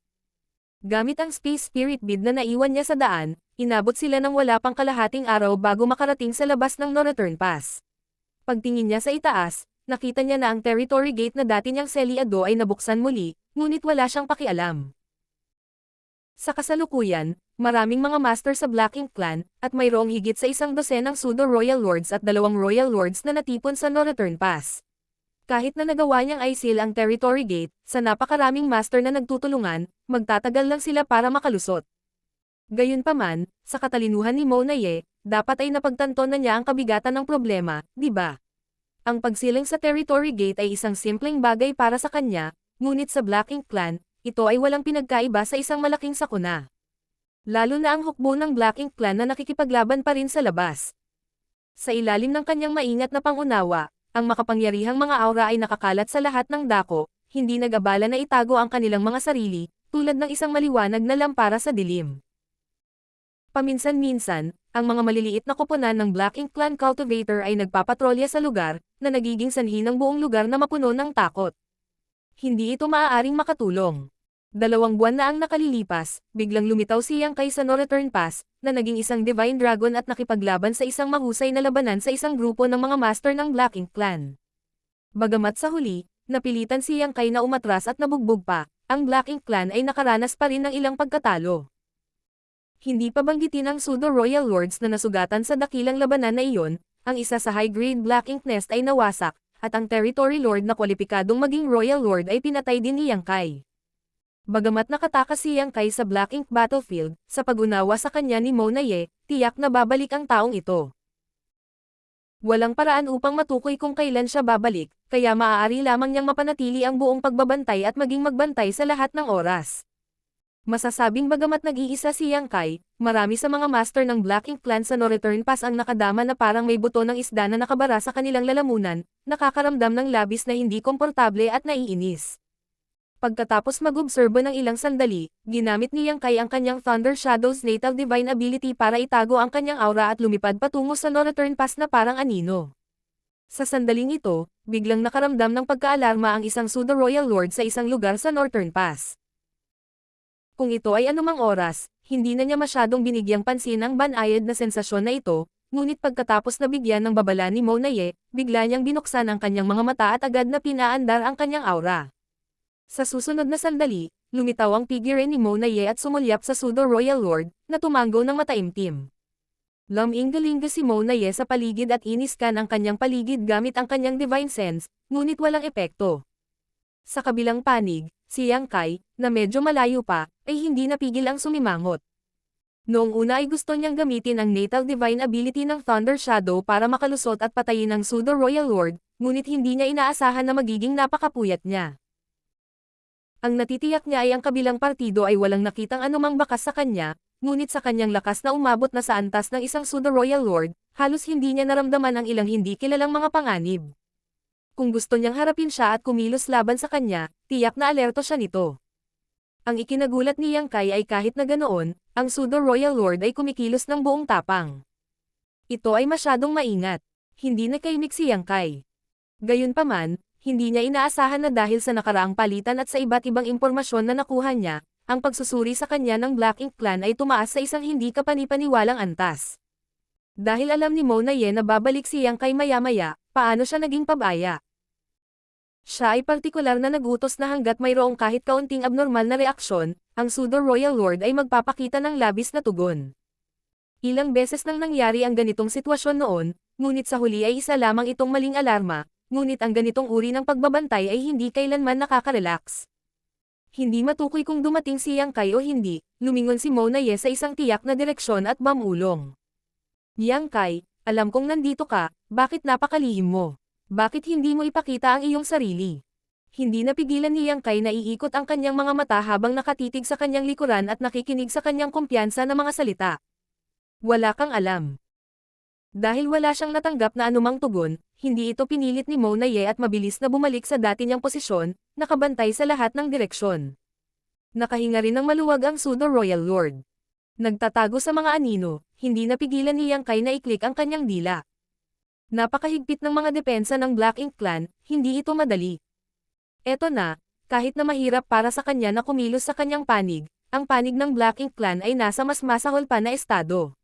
Gamit ang Space Spirit Bead na naiwan niya sa daan, inabot sila ng wala pang kalahating araw bago makarating sa labas ng No-Return Pass. Pagtingin niya sa itaas, nakita niya na ang territory gate na dati niyang selyado ay nabuksan muli, ngunit wala siyang pakialam. Sa kasalukuyan, maraming mga master sa Black Ink Clan, at mayroong higit sa isang dosenang pseudo-royal lords at 2 royal lords na natipon sa No-Return Pass. Kahit na nagawa niyang i-seal ang territory gate, sa napakaraming master na nagtutulungan, magtatagal lang sila para makalusot. Gayunpaman, sa katalinuhan ni Mona Ye, dapat ay napagtanto na niya ang kabigatan ng problema, di ba? Ang pagsiling sa territory gate ay isang simpleng bagay para sa kanya, ngunit sa Black Ink Clan, ito ay walang pinagkaiba sa isang malaking sakuna. Lalo na ang hukbo ng Black Ink Clan na nakikipaglaban pa rin sa labas. Sa ilalim ng kanyang maingat na pangunawa, ang makapangyarihang mga aura ay nakakalat sa lahat ng dako, hindi nag-abala na itago ang kanilang mga sarili, tulad ng isang maliwanag na lampara sa dilim. Paminsan-minsan, ang mga maliliit na koponan ng Black Ink Clan Cultivator ay nagpapatrolya sa lugar, na nagiging sanhi ng buong lugar na mapuno ng takot. Hindi ito maaaring makatulong. 2 buwan na ang nakalilipas, biglang lumitaw si Yang Kai sa No-Return Pass, na naging isang Divine Dragon at nakipaglaban sa isang mahusay na labanan sa isang grupo ng mga master ng Black Ink Clan. Bagamat sa huli, napilitan si Yang Kai na umatras at nabugbog pa, ang Black Ink Clan ay nakaranas pa rin ng ilang pagkatalo. Hindi pa banggitin ang pseudo-royal lords na nasugatan sa dakilang labanan na iyon, ang isa sa high-grade Black Ink nest ay nawasak, at ang territory lord na kwalipikadong maging royal lord ay pinatay din ni Yang Kai. Bagamat nakatakas si Yang Kai sa Black Ink Battlefield, sa pag-unawa sa kanya ni Mona Ye, tiyak na babalik ang taong ito. Walang paraan upang matukoy kung kailan siya babalik, kaya maaari lamang niyang mapanatili ang buong pagbabantay at maging magbantay sa lahat ng oras. Masasabing bagamat nag-iisa si Yang Kai, marami sa mga master ng Black Ink Clan sa No-Return Pass ang nakadama na parang may buto ng isda na nakabara sa kanilang lalamunan, nakakaramdam ng labis na hindi komportable at naiinis. Pagkatapos mag-obserbo ng ilang sandali, ginamit ni Yang Kai ang kanyang Thunder Shadow's Natal Divine Ability para itago ang kanyang aura at lumipad patungo sa No-Return Pass na parang anino. Sa sandaling ito, biglang nakaramdam ng pagkaalarma ang isang pseudo-royal lord sa isang lugar sa Northern Pass. Kung ito ay anumang oras, hindi na niya masyadong binigyang pansin ang banayad na sensasyon na ito, ngunit pagkatapos na bigyan ng babala ni Mona Ye, bigla niyang binuksan ang kanyang mga mata at agad na pinaandar ang kanyang aura. Sa susunod na sandali, lumitaw ang figure ni Mona Ye at sumulyap sa pseudo-royal lord, na tumango ng mataimtim. Luminggalinga si Mona Ye sa paligid at iniskan ang kanyang paligid gamit ang kanyang divine sense, ngunit walang epekto. Sa kabilang panig, si Yang Kai, na medyo malayo pa, ay hindi napigil ang sumimangot. Noong una ay gusto niyang gamitin ang natal divine ability ng Thunder Shadow para makalusot at patayin ang pseudo-royal lord, ngunit hindi niya inaasahan na magiging napakapuyat niya. Ang natitiyak niya ay ang kabilang partido ay walang nakitang anumang bakas sa kanya, ngunit sa kanyang lakas na umabot na sa antas ng isang pseudo-royal lord, halos hindi niya naramdaman ang ilang hindi kilalang mga panganib. Kung gusto niyang harapin siya at kumilos laban sa kanya, tiyak na alerto siya nito. Ang ikinagulat ni Yang Kai ay kahit na ganoon, ang pseudo-royal lord ay kumikilos ng buong tapang. Ito ay masyadong maingat. Hindi nakaimik si Yang Kai. Gayunpaman, hindi niya inaasahan na dahil sa nakaraang palitan at sa iba't ibang impormasyon na nakuha niya, ang pagsusuri sa kanya ng Black Ink Clan ay tumaas sa isang hindi kapanipaniwalang antas. Dahil alam ni Mona Ye na babalik si Yang Kai maya-maya, paano siya naging pabaya? Siya ay partikular na nagutos na hanggat mayroong kahit kaunting abnormal na reaksyon, ang pseudo-royal lord ay magpapakita ng labis na tugon. Ilang beses nang nangyari ang ganitong sitwasyon noon, ngunit sa huli ay isa lamang itong maling alarma, ngunit ang ganitong uri ng pagbabantay ay hindi kailanman nakaka-relax. Hindi matukoy kung dumating si Yang Kai o hindi, lumingon si Mona Ye sa isang tiyak na direksyon at mamulong. Yang Kai, alam kong nandito ka, bakit napakalihim mo? Bakit hindi mo ipakita ang iyong sarili? Hindi napigilan ni Yang Kai na iikot ang kanyang mga mata habang nakatitig sa kanyang likuran at nakikinig sa kanyang kumpiyansa na mga salita. Wala kang alam. Dahil wala siyang natanggap na anumang tugon, hindi ito pinilit ni Mona Ye at mabilis na bumalik sa dati niyang posisyon, nakabantay sa lahat ng direksyon. Nakahinga rin ng maluwag ang pseudo-royal lord. Nagtatago sa mga anino, hindi napigilan ni Yang Kai na iklik ang kanyang dila. Napakahigpit ng mga depensa ng Black Ink Clan, hindi ito madali. Eto na, kahit na mahirap para sa kanya na kumilos sa kanyang panig, ang panig ng Black Ink Clan ay nasa mas masahol pa na estado.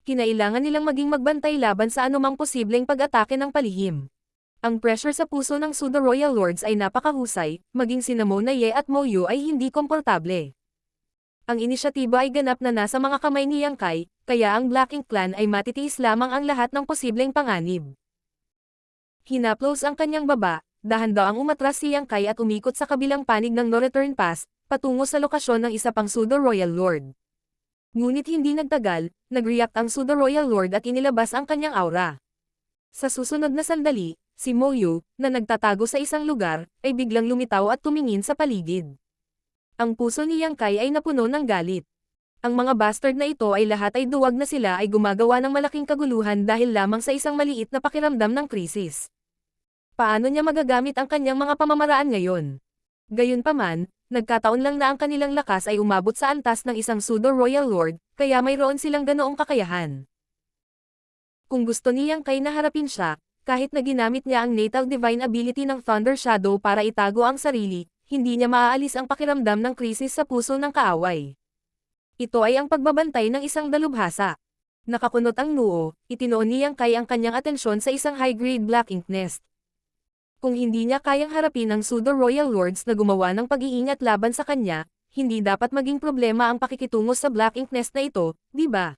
Kinailangan nilang maging magbantay laban sa anumang posibleng pag-atake ng palihim. Ang pressure sa puso ng pseudo-royal lords ay napakahusay, maging sina Mona Ye at Mo Yu ay hindi komportable. Ang inisyatiba ay ganap na nasa mga kamay ni Yang Kai, kaya ang Black Ink Clan ay matitiis lamang ang lahat ng posibleng panganib. Hinaplos ang kanyang baba, dahan-daang umatras si Yang Kai at umikot sa kabilang panig ng No Return Pass, patungo sa lokasyon ng isa pang pseudo-royal lord. Ngunit hindi nagtagal, nag-react ang pseudo-royal lord at inilabas ang kanyang aura. Sa susunod na sandali, si Mo Yu, na nagtatago sa isang lugar, ay biglang lumitaw at tumingin sa paligid. Ang puso ni Yang Kai ay napuno ng galit. Ang mga bastard na ito ay lahat ay duwag na sila ay gumagawa ng malaking kaguluhan dahil lamang sa isang maliit na pakiramdam ng krisis. Paano niya magagamit ang kanyang mga pamamaraan ngayon? Gayunpaman, nagkataon lang na ang kanilang lakas ay umabot sa antas ng isang pseudo-royal lord, kaya mayroon silang ganoong kakayahan. Kung gusto ni Yang Kai na harapin siya, kahit na ginamit niya ang natal divine ability ng Thunder Shadow para itago ang sarili, hindi niya maaalis ang pakiramdam ng krisis sa puso ng kaaway. Ito ay ang pagbabantay ng isang dalubhasa. Nakakunot ang noo, itinoon ni Yang Kai ang kanyang atensyon sa isang high-grade Black Ink Nest. Kung hindi niya kayang harapin ang pseudo-royal lords na gumawa ng pag-iingat laban sa kanya, hindi dapat maging problema ang pakikitungo sa Black Ink Nest na ito, di ba?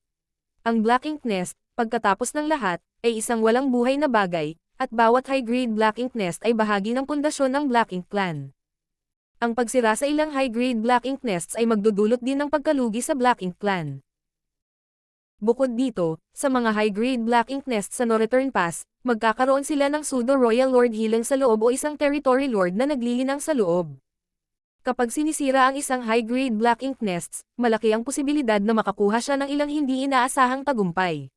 Ang Black Ink Nest, pagkatapos ng lahat, ay isang walang buhay na bagay, at bawat high-grade Black Ink Nest ay bahagi ng pundasyon ng Black Ink Clan. Ang pagsira sa ilang high-grade Black Ink Nests ay magdudulot din ng pagkalugi sa Black Ink Clan. Bukod dito, sa mga high-grade Black Ink Nests sa No Return Pass, magkakaroon sila ng pseudo-royal lord hilang sa loob o isang territory lord na naglilinang sa loob. Kapag sinisira ang isang high-grade Black Ink Nests, malaki ang posibilidad na makakuha siya ng ilang hindi inaasahang tagumpay.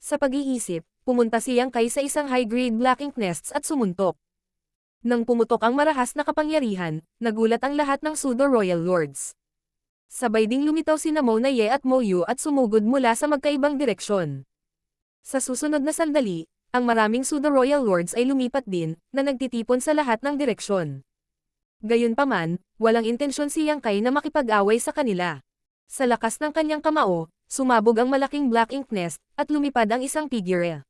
Sa pag-iisip, pumunta si Yang Kai sa isang high-grade Black Ink Nests at sumuntok. Nang pumutok ang marahas na kapangyarihan, nagulat ang lahat ng pseudo-royal lords. Sabay ding lumitaw sina Mona Ye at Mo Yu at sumugod mula sa magkaibang direksyon. Sa susunod na sandali, ang maraming pseudo-royal lords ay lumipat din, na nagtitipon sa lahat ng direksyon. Gayunpaman, walang intensyon si Yang Kai na makipag-away sa kanila. Sa lakas ng kanyang kamao, sumabog ang malaking Black Ink Nest, at lumipad ang isang figure.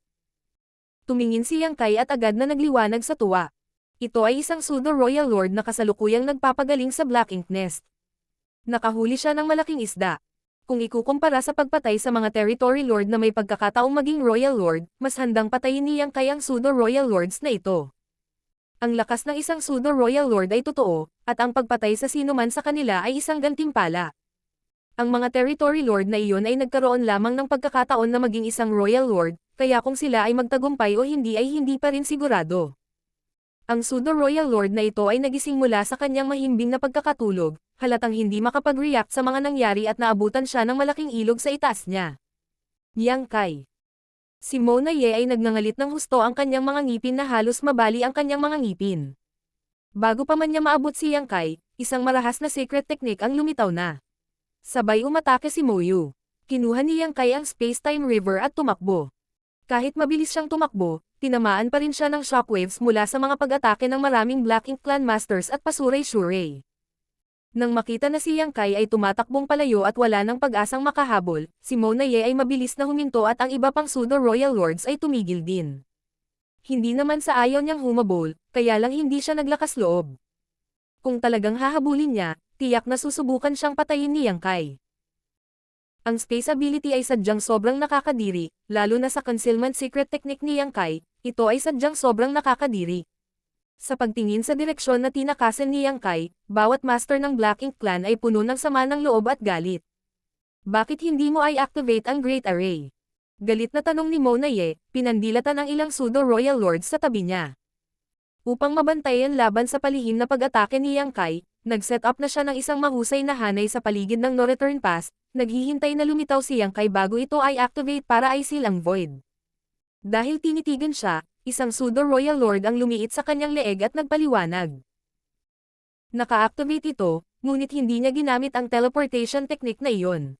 Tumingin si Yang Kai at agad na nagliwanag sa tuwa. Ito ay isang pseudo-royal lord na kasalukuyang nagpapagaling sa Black Ink Nest. Nakahuli siya ng malaking isda. Kung ikukumpara sa pagpatay sa mga territory lord na may pagkakataong maging royal lord, mas handang patayin ni Yang Kai ang pseudo-royal lords na ito. Ang lakas ng isang pseudo-royal lord ay totoo, at ang pagpatay sa sino man sa kanila ay isang gantimpala. Ang mga territory lord na iyon ay nagkaroon lamang ng pagkakataon na maging isang royal lord, kaya kung sila ay magtagumpay o hindi ay hindi pa rin sigurado. Ang pseudo-royal lord na ito ay nagising mula sa kanyang mahimbing na pagkakatulog, halatang hindi makapag-react sa mga nangyari at naabutan siya ng malaking ilog sa itaas niya. Yang Kai. Si Mona Ye ay nagngangalit ng husto ang kanyang mga ngipin na halos mabali ang kanyang mga ngipin. Bago pa man niya maabot si Yang Kai, isang marahas na secret technique ang lumitaw na. Sabay umatake si Mo Yu. Kinuha ni Yang Kai ang space-time river at tumakbo. Kahit mabilis siyang tumakbo, tinamaan pa rin siya ng shockwaves mula sa mga pag-atake ng maraming Black Ink Clan Masters at Pasuray Shurei. Nang makita na si Yang Kai ay tumatakbong palayo at wala nang pag-asang makahabol, si Mona Ye ay mabilis na huminto at ang iba pang pseudo-royal lords ay tumigil din. Hindi naman sa ayaw niyang humabol, kaya lang hindi siya naglakas loob. Kung talagang hahabulin niya, tiyak na susubukan siyang patayin ni Yang Kai. Ang space ability ay sadyang sobrang nakakadiri, lalo na sa concealment secret technique ni Yang Kai, ito ay sadyang sobrang nakakadiri. Sa pagtingin sa direksyon na tinakasan ni Yang Kai, bawat master ng Black Ink Clan ay puno ng sama ng loob at galit. Bakit hindi mo i-activate ang Great Array? Galit na tanong ni Mona Ye, pinandilatan ang ilang pseudo-royal lords sa tabi niya. Upang mabantay ang laban sa palihim na pag-atake ni Yang Kai, nag-set up na siya ng isang mahusay na hanay sa paligid ng no-return pass, naghihintay na lumitaw si Yang Kai bago ito i-activate para i-seal ang void. Dahil tinitigan siya, isang pseudo-royal lord ang lumiit sa kanyang leeg at nagpaliwanag. Naka-activate ito, ngunit hindi niya ginamit ang teleportation technique na iyon.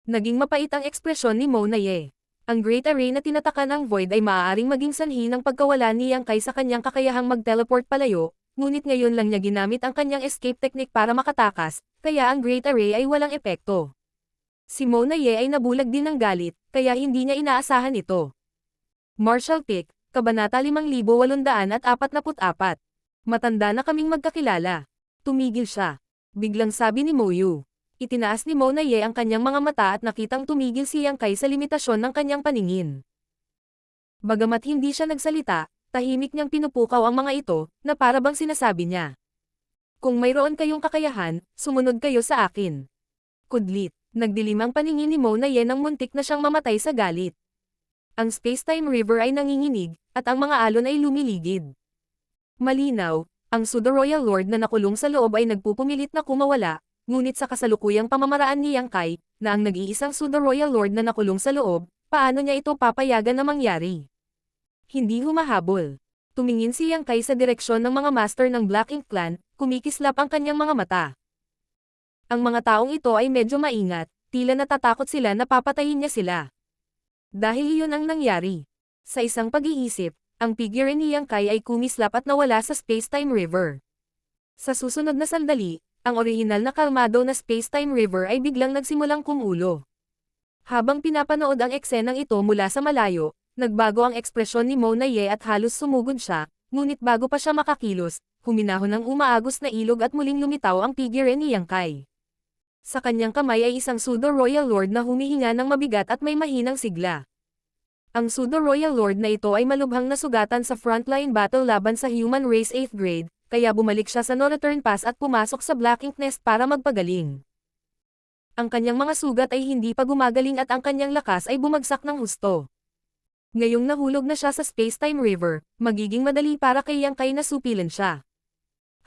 Naging mapait ang ekspresyon ni Mona Ye. Ang Great Array na tinatakan ng Void ay maaaring maging sanhi ng pagkawala ni Yang Kai sa kanyang kakayahang mag-teleport palayo, ngunit ngayon lang niya ginamit ang kanyang escape technique para makatakas, kaya ang Great Array ay walang epekto. Si Mona Ye ay nabulag din ng galit, kaya hindi niya inaasahan ito. Martial Pick, Kabanata 5844. Matanda na kaming magkakilala. Tumigil siya. Biglang sabi ni Mo Yu. Itinaas ni Mona Ye ang kanyang mga mata at nakitang tumigil si Yang Kai sa limitasyon ng kanyang paningin. Bagamat hindi siya nagsalita, tahimik niyang pinupukaw ang mga ito, na para bang sinasabi niya. Kung mayroon kayong kakayahan, sumunod kayo sa akin. Kudlit, nagdilim ang paningin ni Mona Ye nang muntik na siyang mamatay sa galit. Ang space-time river ay nanginginig, at ang mga alon ay lumiligid. Malinaw, ang pseudo-royal lord na nakulong sa loob ay nagpupumilit na kumawala, ngunit sa kasalukuyang pamamaraan ni Yang Kai, na ang nag-iisang pseudo-royal lord na nakulong sa loob, paano niya ito papayagan na mangyari? Hindi humahabol. Tumingin si Yang Kai sa direksyon ng mga master ng Black Ink Clan, kumikislap ang kanyang mga mata. Ang mga taong ito ay medyo maingat, tila natatakot sila na papatayin niya sila. Dahil iyon ang nangyari. Sa isang pag-iisip, ang figure ni Yang Kai ay kumislap at nawala sa space-time river. Sa susunod na sandali, ang orihinal na kalmado na space-time river ay biglang nagsimulang kumulo. Habang pinapanood ang eksenang ito mula sa malayo, nagbago ang ekspresyon ni Mona Ye at halos sumugod siya, ngunit bago pa siya makakilos, huminahon ng umaagos na ilog at muling lumitaw ang figure ni Yang Kai. Sa kanyang kamay ay isang pseudo-royal lord na humihinga ng mabigat at may mahinang sigla. Ang pseudo-royal lord na ito ay malubhang nasugatan sa frontline battle laban sa human race 8th grade, kaya bumalik siya sa no-return pass at pumasok sa Black Ink Nest para magpagaling. Ang kanyang mga sugat ay hindi pa gumagaling at ang kanyang lakas ay bumagsak ng husto. Ngayong nahulog na siya sa space-time river, magiging madali para kay Yang Kai na supilan siya.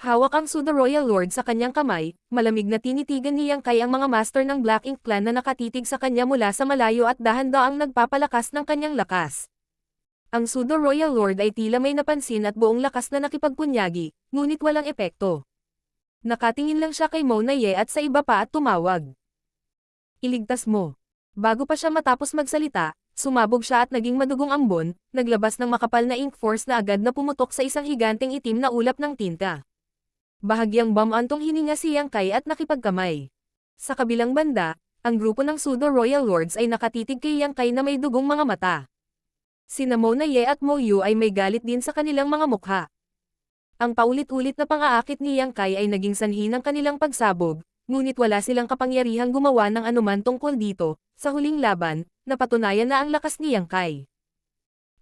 Hawak ang pseudo-royal lord sa kanyang kamay, malamig na tinitigan ni Yang Kai ang mga master ng Black Ink Clan na nakatitig sa kanya mula sa malayo at dahan-daang nagpapalakas ng kanyang lakas. Ang pseudo-royal lord ay tila may napansin at buong lakas na nakipagpunyagi, ngunit walang epekto. Nakatingin lang siya kay Mona Ye at sa iba pa at tumawag. Iligtas mo. Bago pa siya matapos magsalita, sumabog siya at naging madugong ambon, naglabas ng makapal na ink force na agad na pumutok sa isang higanteng itim na ulap ng tinta. Bahagyang bamantong hininga si Yang Kai at nakipagkamay. Sa kabilang banda, ang grupo ng pseudo-royal lords ay nakatitig kay Yang Kai na may dugong mga mata. Sina Mona Ye at Mo Yu ay may galit din sa kanilang mga mukha. Ang paulit-ulit na pang-aakit ni Yang Kai ay naging sanhi ng kanilang pagsabog, ngunit wala silang kapangyarihang gumawa ng anuman tungkol dito. Sa huling laban, napatunayan na ang lakas ni Yang Kai.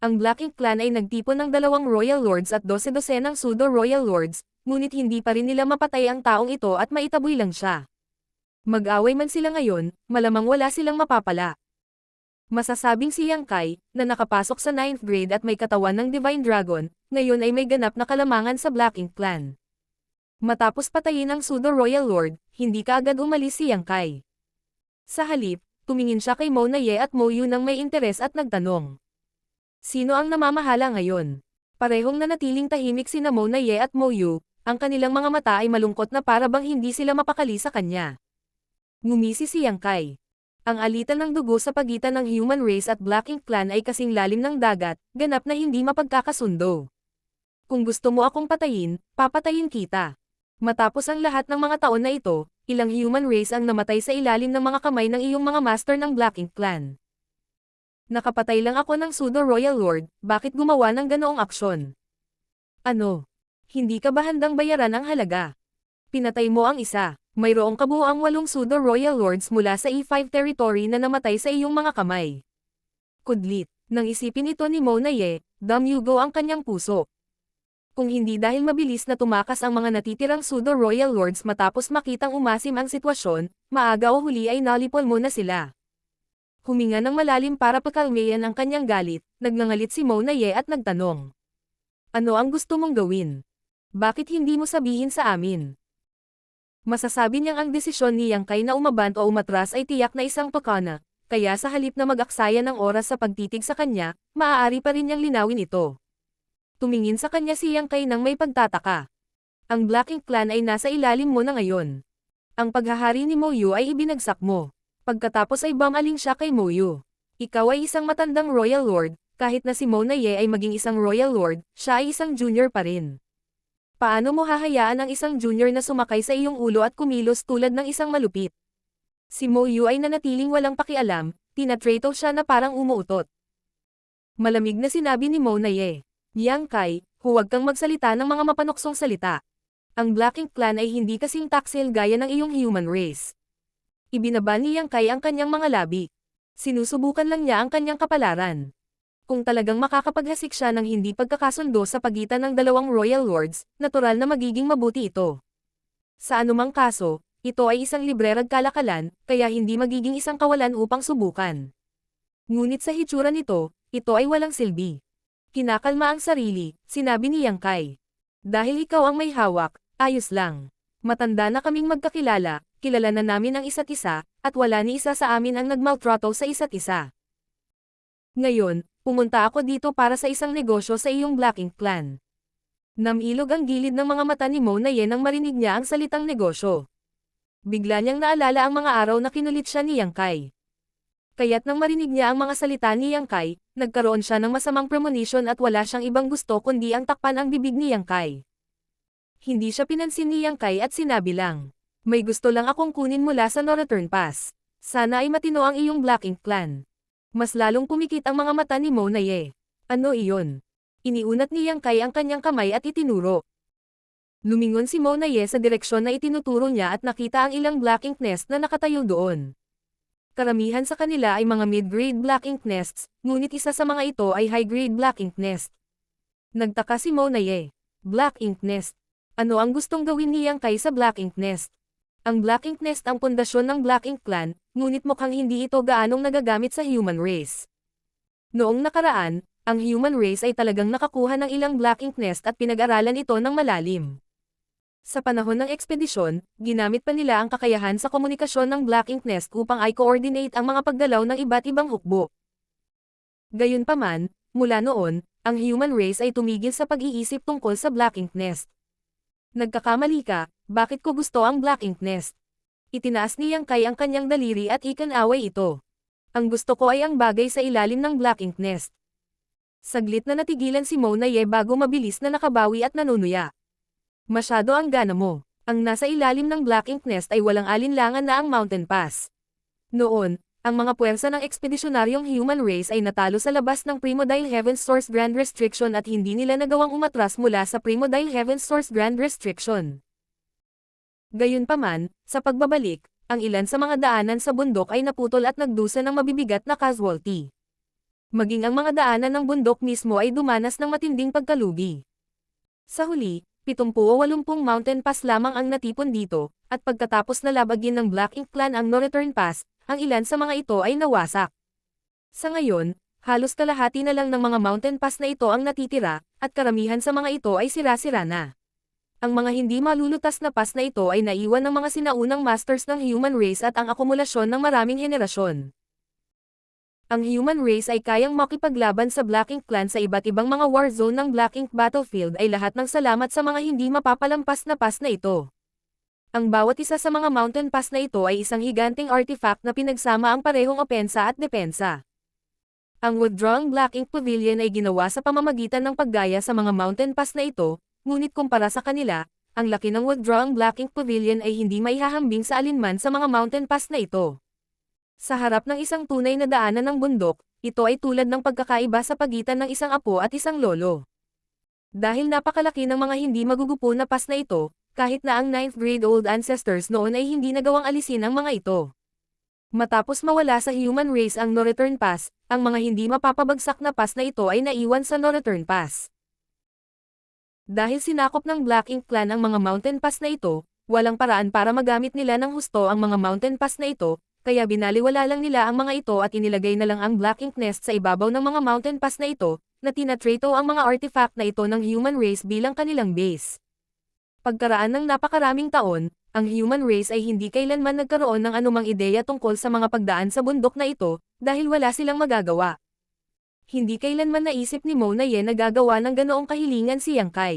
Ang Black Ink Clan ay nagtipon ng 2 royal lords at 12 ng pseudo-royal lords, ngunit hindi pa rin nila mapatay ang taong ito at maitaboy lang siya. Mag-away man sila ngayon, malamang wala silang mapapala. Masasabing si Yang Kai, na nakapasok sa 9th grade at may katawan ng Divine Dragon, ngayon ay may ganap na kalamangan sa Black Ink Clan. Matapos patayin ang pseudo-royal lord, hindi kaagad umalis si Yang Kai. Sa halip, tumingin siya kay Mona Ye at Mo Yu nang may interes at nagtanong. Sino ang namamahala ngayon? Parehong nanatiling tahimik sina Mona Ye at Mo Yu, ang kanilang mga mata ay malungkot na para bang hindi sila mapakali sa kanya. Ngumisi si Yang Kai. Ang alitan ng dugo sa pagitan ng human race at Black Ink Clan ay kasing lalim ng dagat, ganap na hindi mapagkakasundo. Kung gusto mo akong patayin, papatayin kita. Matapos ang lahat ng mga taon na ito, ilang human race ang namatay sa ilalim ng mga kamay ng iyong mga master ng Black Ink Clan. Nakapatay lang ako ng pseudo-royal lord, bakit gumawa ng ganoong aksyon? Ano? Hindi ka ba handang bayaran ang halaga? Pinatay mo ang isa. Mayroong kabuuang 8 pseudo-royal lords mula sa E5 territory na namatay sa iyong mga kamay. Kudlit. Nang isipin ito ni Mona Ye, damyugo ang kanyang puso. Kung hindi dahil mabilis na tumakas ang mga natitirang pseudo-royal lords matapos makitang umasim ang sitwasyon, maaga o huli ay nalipol mo na sila. Huminga ng malalim para pakalmayan ang kanyang galit, nagngangalit si Mona Ye at nagtanong. Ano ang gusto mong gawin? Bakit hindi mo sabihin sa amin? Masasabi niyang ang desisyon ni Yang Kai na umabant o umatras ay tiyak na isang pakana, kaya sa halip na mag-aksaya ng oras sa pagtitig sa kanya, maaari pa rin niyang linawin ito. Tumingin sa kanya si Yang Kai nang may pagtataka. Ang Black Ink Clan ay nasa ilalim mo na ngayon. Ang paghahari ni Mo Yu ay ibinagsak mo. Pagkatapos ay bumaling siya kay Mo Yu. Ikaw ay isang matandang Royal Lord, kahit na si Mona Ye ay maging isang Royal Lord, siya ay isang junior pa rin. Paano mo hahayaan ang isang junior na sumakay sa iyong ulo at kumilos tulad ng isang malupit? Si Mo Yu ay nanatiling walang pakialam, tinatrato siya na parang umuutot. Malamig na sinabi ni Mona Ye. Yang Kai, huwag kang magsalita ng mga mapanuksong salita. Ang Black Ink Clan ay hindi kasing taksil gaya ng iyong human race. Ibinaba ni Yang Kai ang kanyang mga labi. Sinusubukan lang niya ang kanyang kapalaran. Kung talagang makakapaghasik siya ng hindi pagkakasundo sa pagitan ng dalawang Royal Lords, natural na magiging mabuti ito. Sa anumang kaso, ito ay isang librerag kalakalan, kaya hindi magiging isang kawalan upang subukan. Ngunit sa hitsura nito, ito ay walang silbi. Kinakalma ang sarili, sinabi ni Yang Kai. Dahil ikaw ang may hawak, ayos lang. Matanda na kaming magkakilala, kilala na namin ang isa't isa, at wala ni isa sa amin ang nagmaltrato sa isa't isa. Ngayon, pumunta ako dito para sa isang negosyo sa iyong Black Ink Clan. Namilog ang gilid ng mga mata ni Mona Ye nang marinig niya ang salitang negosyo. Bigla niyang naalala ang mga araw na kinulit siya ni Yang Kai. Kaya't nang marinig niya ang mga salita ni Yang Kai, nagkaroon siya ng masamang premonition at wala siyang ibang gusto kundi ang takpan ang bibig ni Yang Kai. Hindi siya pinansin ni Yang Kai at sinabi lang, may gusto lang akong kunin mula sa No Return Pass. Sana ay matino ang iyong Black Ink Clan. Mas lalong pumikit ang mga mata ni Mona Ye. Ano iyon? Iniunat ni Yang Kai ang kanyang kamay at itinuro. Lumingon si Mona Ye sa direksyon na itinuturo niya at nakita ang ilang Black Ink Nest na nakatayo doon. Karamihan sa kanila ay mga mid-grade Black Ink Nests, ngunit isa sa mga ito ay high-grade Black Ink Nest. Nagtaka si Mona Ye. Black Ink Nest. Ano ang gustong gawin ni Yang Kai sa Black Ink Nest? Ang Black Ink Nest ang pundasyon ng Black Ink Clan, ngunit mukhang hindi ito gaanong nagagamit sa human race. Noong nakaraan, ang human race ay talagang nakakuha ng ilang Black Ink Nest at pinag-aralan ito ng malalim. Sa panahon ng ekspedisyon, ginamit pa nila ang kakayahan sa komunikasyon ng Black Ink Nest upang i-coordinate ang mga paggalaw ng iba't ibang hukbo. Gayunpaman, mula noon, ang human race ay tumigil sa pag-iisip tungkol sa Black Ink Nest. Nagkakamali ka, bakit ko gusto ang Black Ink Nest? Itinaas ni Yang Kai ang kanyang daliri at ikinaway ito. Ang gusto ko ay ang bagay sa ilalim ng Black Ink Nest. Saglit na natigilan si Mona Ye bago mabilis na nakabawi at nanunuya. Masyado ang gana mo. Ang nasa ilalim ng Black Ink Nest ay walang alinlangan na ang Mountain Pass. Noon, ang mga puwersa ng ekspedisyonaryong human race ay natalo sa labas ng Primodile Heaven's Source Grand Restriction at hindi nila nagawang umatras mula sa Primodile Heaven's Source Grand Restriction. Gayunpaman, sa pagbabalik, ang ilan sa mga daanan sa bundok ay naputol at nagdusa ng mabibigat na casualty. Maging ang mga daanan ng bundok mismo ay dumanas ng matinding pagkalugi. Sa huli, 70 o 80 mountain pass lamang ang natipon dito, at pagkatapos na labagin ng Black Ink Clan ang No Return Pass, ang ilan sa mga ito ay nawasak. Sa ngayon, halos kalahati na lang ng mga mountain pass na ito ang natitira, at karamihan sa mga ito ay sira-sira na. Ang mga hindi malulutas na pass na ito ay naiwan ng mga sinaunang masters ng human race at ang akumulasyon ng maraming henerasyon. Ang human race ay kayang makipaglaban sa Black Ink Clan sa iba't ibang mga war zone ng Black Ink Battlefield ay lahat ng salamat sa mga hindi mapapalampas na pass na ito. Ang bawat isa sa mga mountain pass na ito ay isang higanting artifact na pinagsama ang parehong opensa at depensa. Ang withdrawing Black Ink Pavilion ay ginawa sa pamamagitan ng paggaya sa mga mountain pass na ito, ngunit kumpara sa kanila, ang laki ng withdraw ang Black Ink Pavilion ay hindi maihahambing sa alinman sa mga mountain pass na ito. Sa harap ng isang tunay na daanan ng bundok, ito ay tulad ng pagkakaiba sa pagitan ng isang apo at isang lolo. Dahil napakalaki ng mga hindi magugupo na pass na ito, kahit na ang 9th grade old ancestors noon ay hindi nagawang alisin ang mga ito. Matapos mawala sa human race ang no-return pass, ang mga hindi mapapabagsak na pass na ito ay naiwan sa no-return pass. Dahil sinakop ng Black Ink Clan ang mga mountain pass na ito, walang paraan para magamit nila ng husto ang mga mountain pass na ito, kaya binaliwala lang nila ang mga ito at inilagay na lang ang Black Ink Nest sa ibabaw ng mga mountain pass na ito, na tinatrato ang mga artifact na ito ng human race bilang kanilang base. Pagkaraan ng napakaraming taon, ang human race ay hindi kailanman nagkaroon ng anumang ideya tungkol sa mga pagdaan sa bundok na ito, dahil wala silang magagawa. Hindi kailanman naisip ni Mona Ye na gagawa ng ganoong kahilingan si Yang Kai.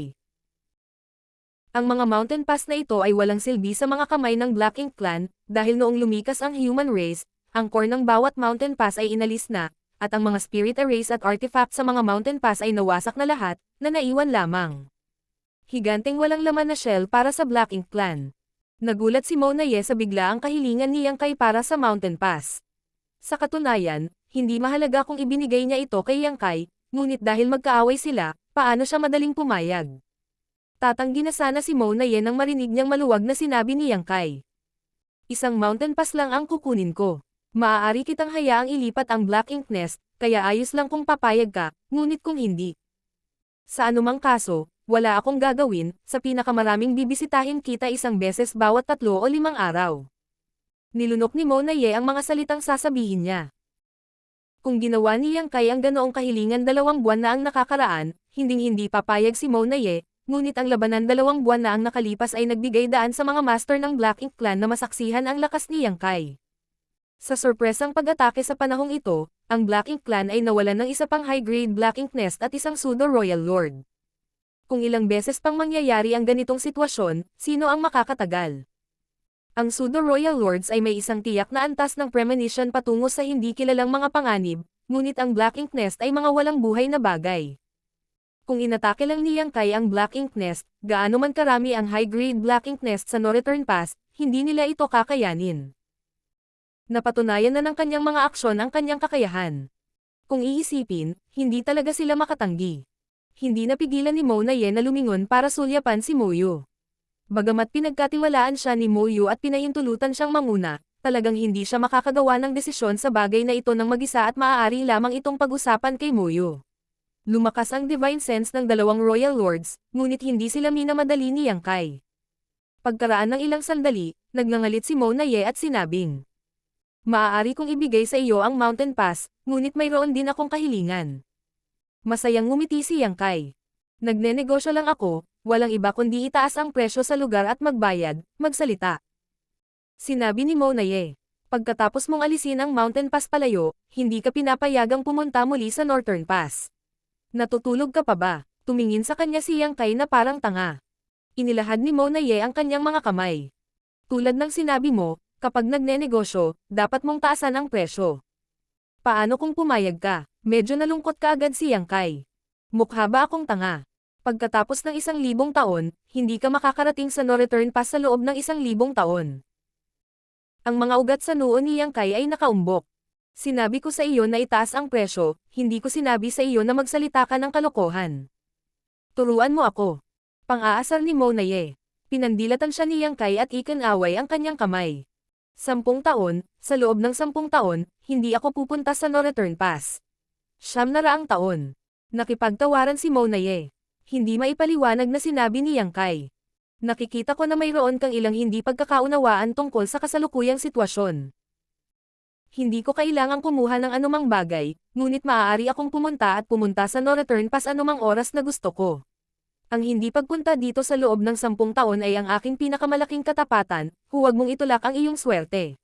Ang mga mountain pass na ito ay walang silbi sa mga kamay ng Black Ink Clan, dahil noong lumikas ang human race, ang core ng bawat mountain pass ay inalis na, at ang mga spirit arrays at artifact sa mga mountain pass ay nawasak na lahat, na naiwan lamang. Higanteng walang laman na shell para sa Black Ink Clan. Nagulat si Mona Ye sa biglaang kahilingan ni Yang Kai para sa mountain pass. Sa katunayan, hindi mahalaga kung ibinigay niya ito kay Yang Kai, ngunit dahil magkaaway sila, paano siya madaling pumayag? Tatanggi na sana si Mona Ye nang marinig niyang maluwag na sinabi ni Yang Kai. Isang mountain pass lang ang kukunin ko. Maaari kitang hayaang ilipat ang Black Ink Nest, kaya ayos lang kung papayag ka, ngunit kung hindi. Sa anumang kaso, wala akong gagawin, sa pinakamaraming bibisitahin kita isang beses bawat 3 o 5 araw. Nilunok ni Mona Ye ang mga salitang sasabihin niya. Kung ginawa ni Yang Kai ang ganoong kahilingan 2 buwan na ang nakakaraan, hinding-hindi papayag si Mona Ye, ngunit ang labanan 2 buwan na ang nakalipas ay nagbigay daan sa mga master ng Black Ink Clan na masaksihan ang lakas ni Yang Kai. Sa sorpresang pag-atake sa panahong ito, ang Black Ink Clan ay nawalan ng isa pang high-grade Black Ink Nest at isang pseudo-royal lord. Kung ilang beses pang mangyayari ang ganitong sitwasyon, sino ang makakatagal? Ang pseudo-royal lords ay may isang tiyak na antas ng premonition patungo sa hindi kilalang mga panganib, ngunit ang Black Ink Nest ay mga walang buhay na bagay. Kung inatake lang ni Yang Kai ang Black Ink Nest, gaano man karami ang high-grade Black Ink Nest sa no-return pass, hindi nila ito kakayanin. Napatunayan na ng kanyang mga aksyon ang kanyang kakayahan. Kung iisipin, hindi talaga sila makatanggi. Hindi napigilan ni Mona Ye na lumingon para sulyapan si Moyo. Bagamat pinagkatiwalaan siya ni Moyo at pinahintulutan siyang manguna, talagang hindi siya makakagawa ng desisyon sa bagay na ito ng mag-isa at maaari lamang itong pag-usapan kay Moyo. Lumakas ang divine sense ng 2 royal lords, ngunit hindi sila minamadali ni Yang Kai. Pagkaraan ng ilang sandali, nagngangalit si Mona Ye at sinabing, maaari kong ibigay sa iyo ang mountain pass, ngunit mayroon din akong kahilingan. Masayang ngumiti si Yang Kai. Nagnenegosyo lang ako, walang iba kundi itaas ang presyo sa lugar at magbayad, magsalita. Sinabi ni Mona Ye. Pagkatapos mong alisin ang mountain pass palayo, hindi ka pinapayagang pumunta muli sa Northern Pass. Natutulog ka pa ba? Tumingin sa kanya si Yang Kai na parang tanga. Inilahad ni Mona Ye ang kanyang mga kamay. Tulad ng sinabi mo, kapag nagnenegosyo, dapat mong taasan ang presyo. Paano kung pumayag ka? Medyo nalungkot ka agad si Yang Kai. Mukha ba akong tanga? Pagkatapos ng 1,000 taon, hindi ka makakarating sa no-return pass sa loob ng 1,000 taon. Ang mga ugat sa noo ni Yang Kai ay nakaumbok. Sinabi ko sa iyo na itaas ang presyo, hindi ko sinabi sa iyo na magsalita ka ng kalokohan. Turuan mo ako. Pang-aasar ni Mona Ye. Pinandilatan siya ni Yang Kai at ikinaway ang kanyang kamay. 10 taon, sa loob ng 10 taon, hindi ako pupunta sa no-return pass. 900 taon. Nakipagtawaran si Mona Ye. Hindi maipaliwanag na sinabi ni Yang Kai. Nakikita ko na mayroon kang ilang hindi pagkakaunawaan tungkol sa kasalukuyang sitwasyon. Hindi ko kailangang kumuha ng anumang bagay, ngunit maaari akong pumunta sa no-return pass anumang oras na gusto ko. Ang hindi pagpunta dito sa loob ng 10 taon ay ang aking pinakamalaking katapatan, huwag mong itulak ang iyong swerte.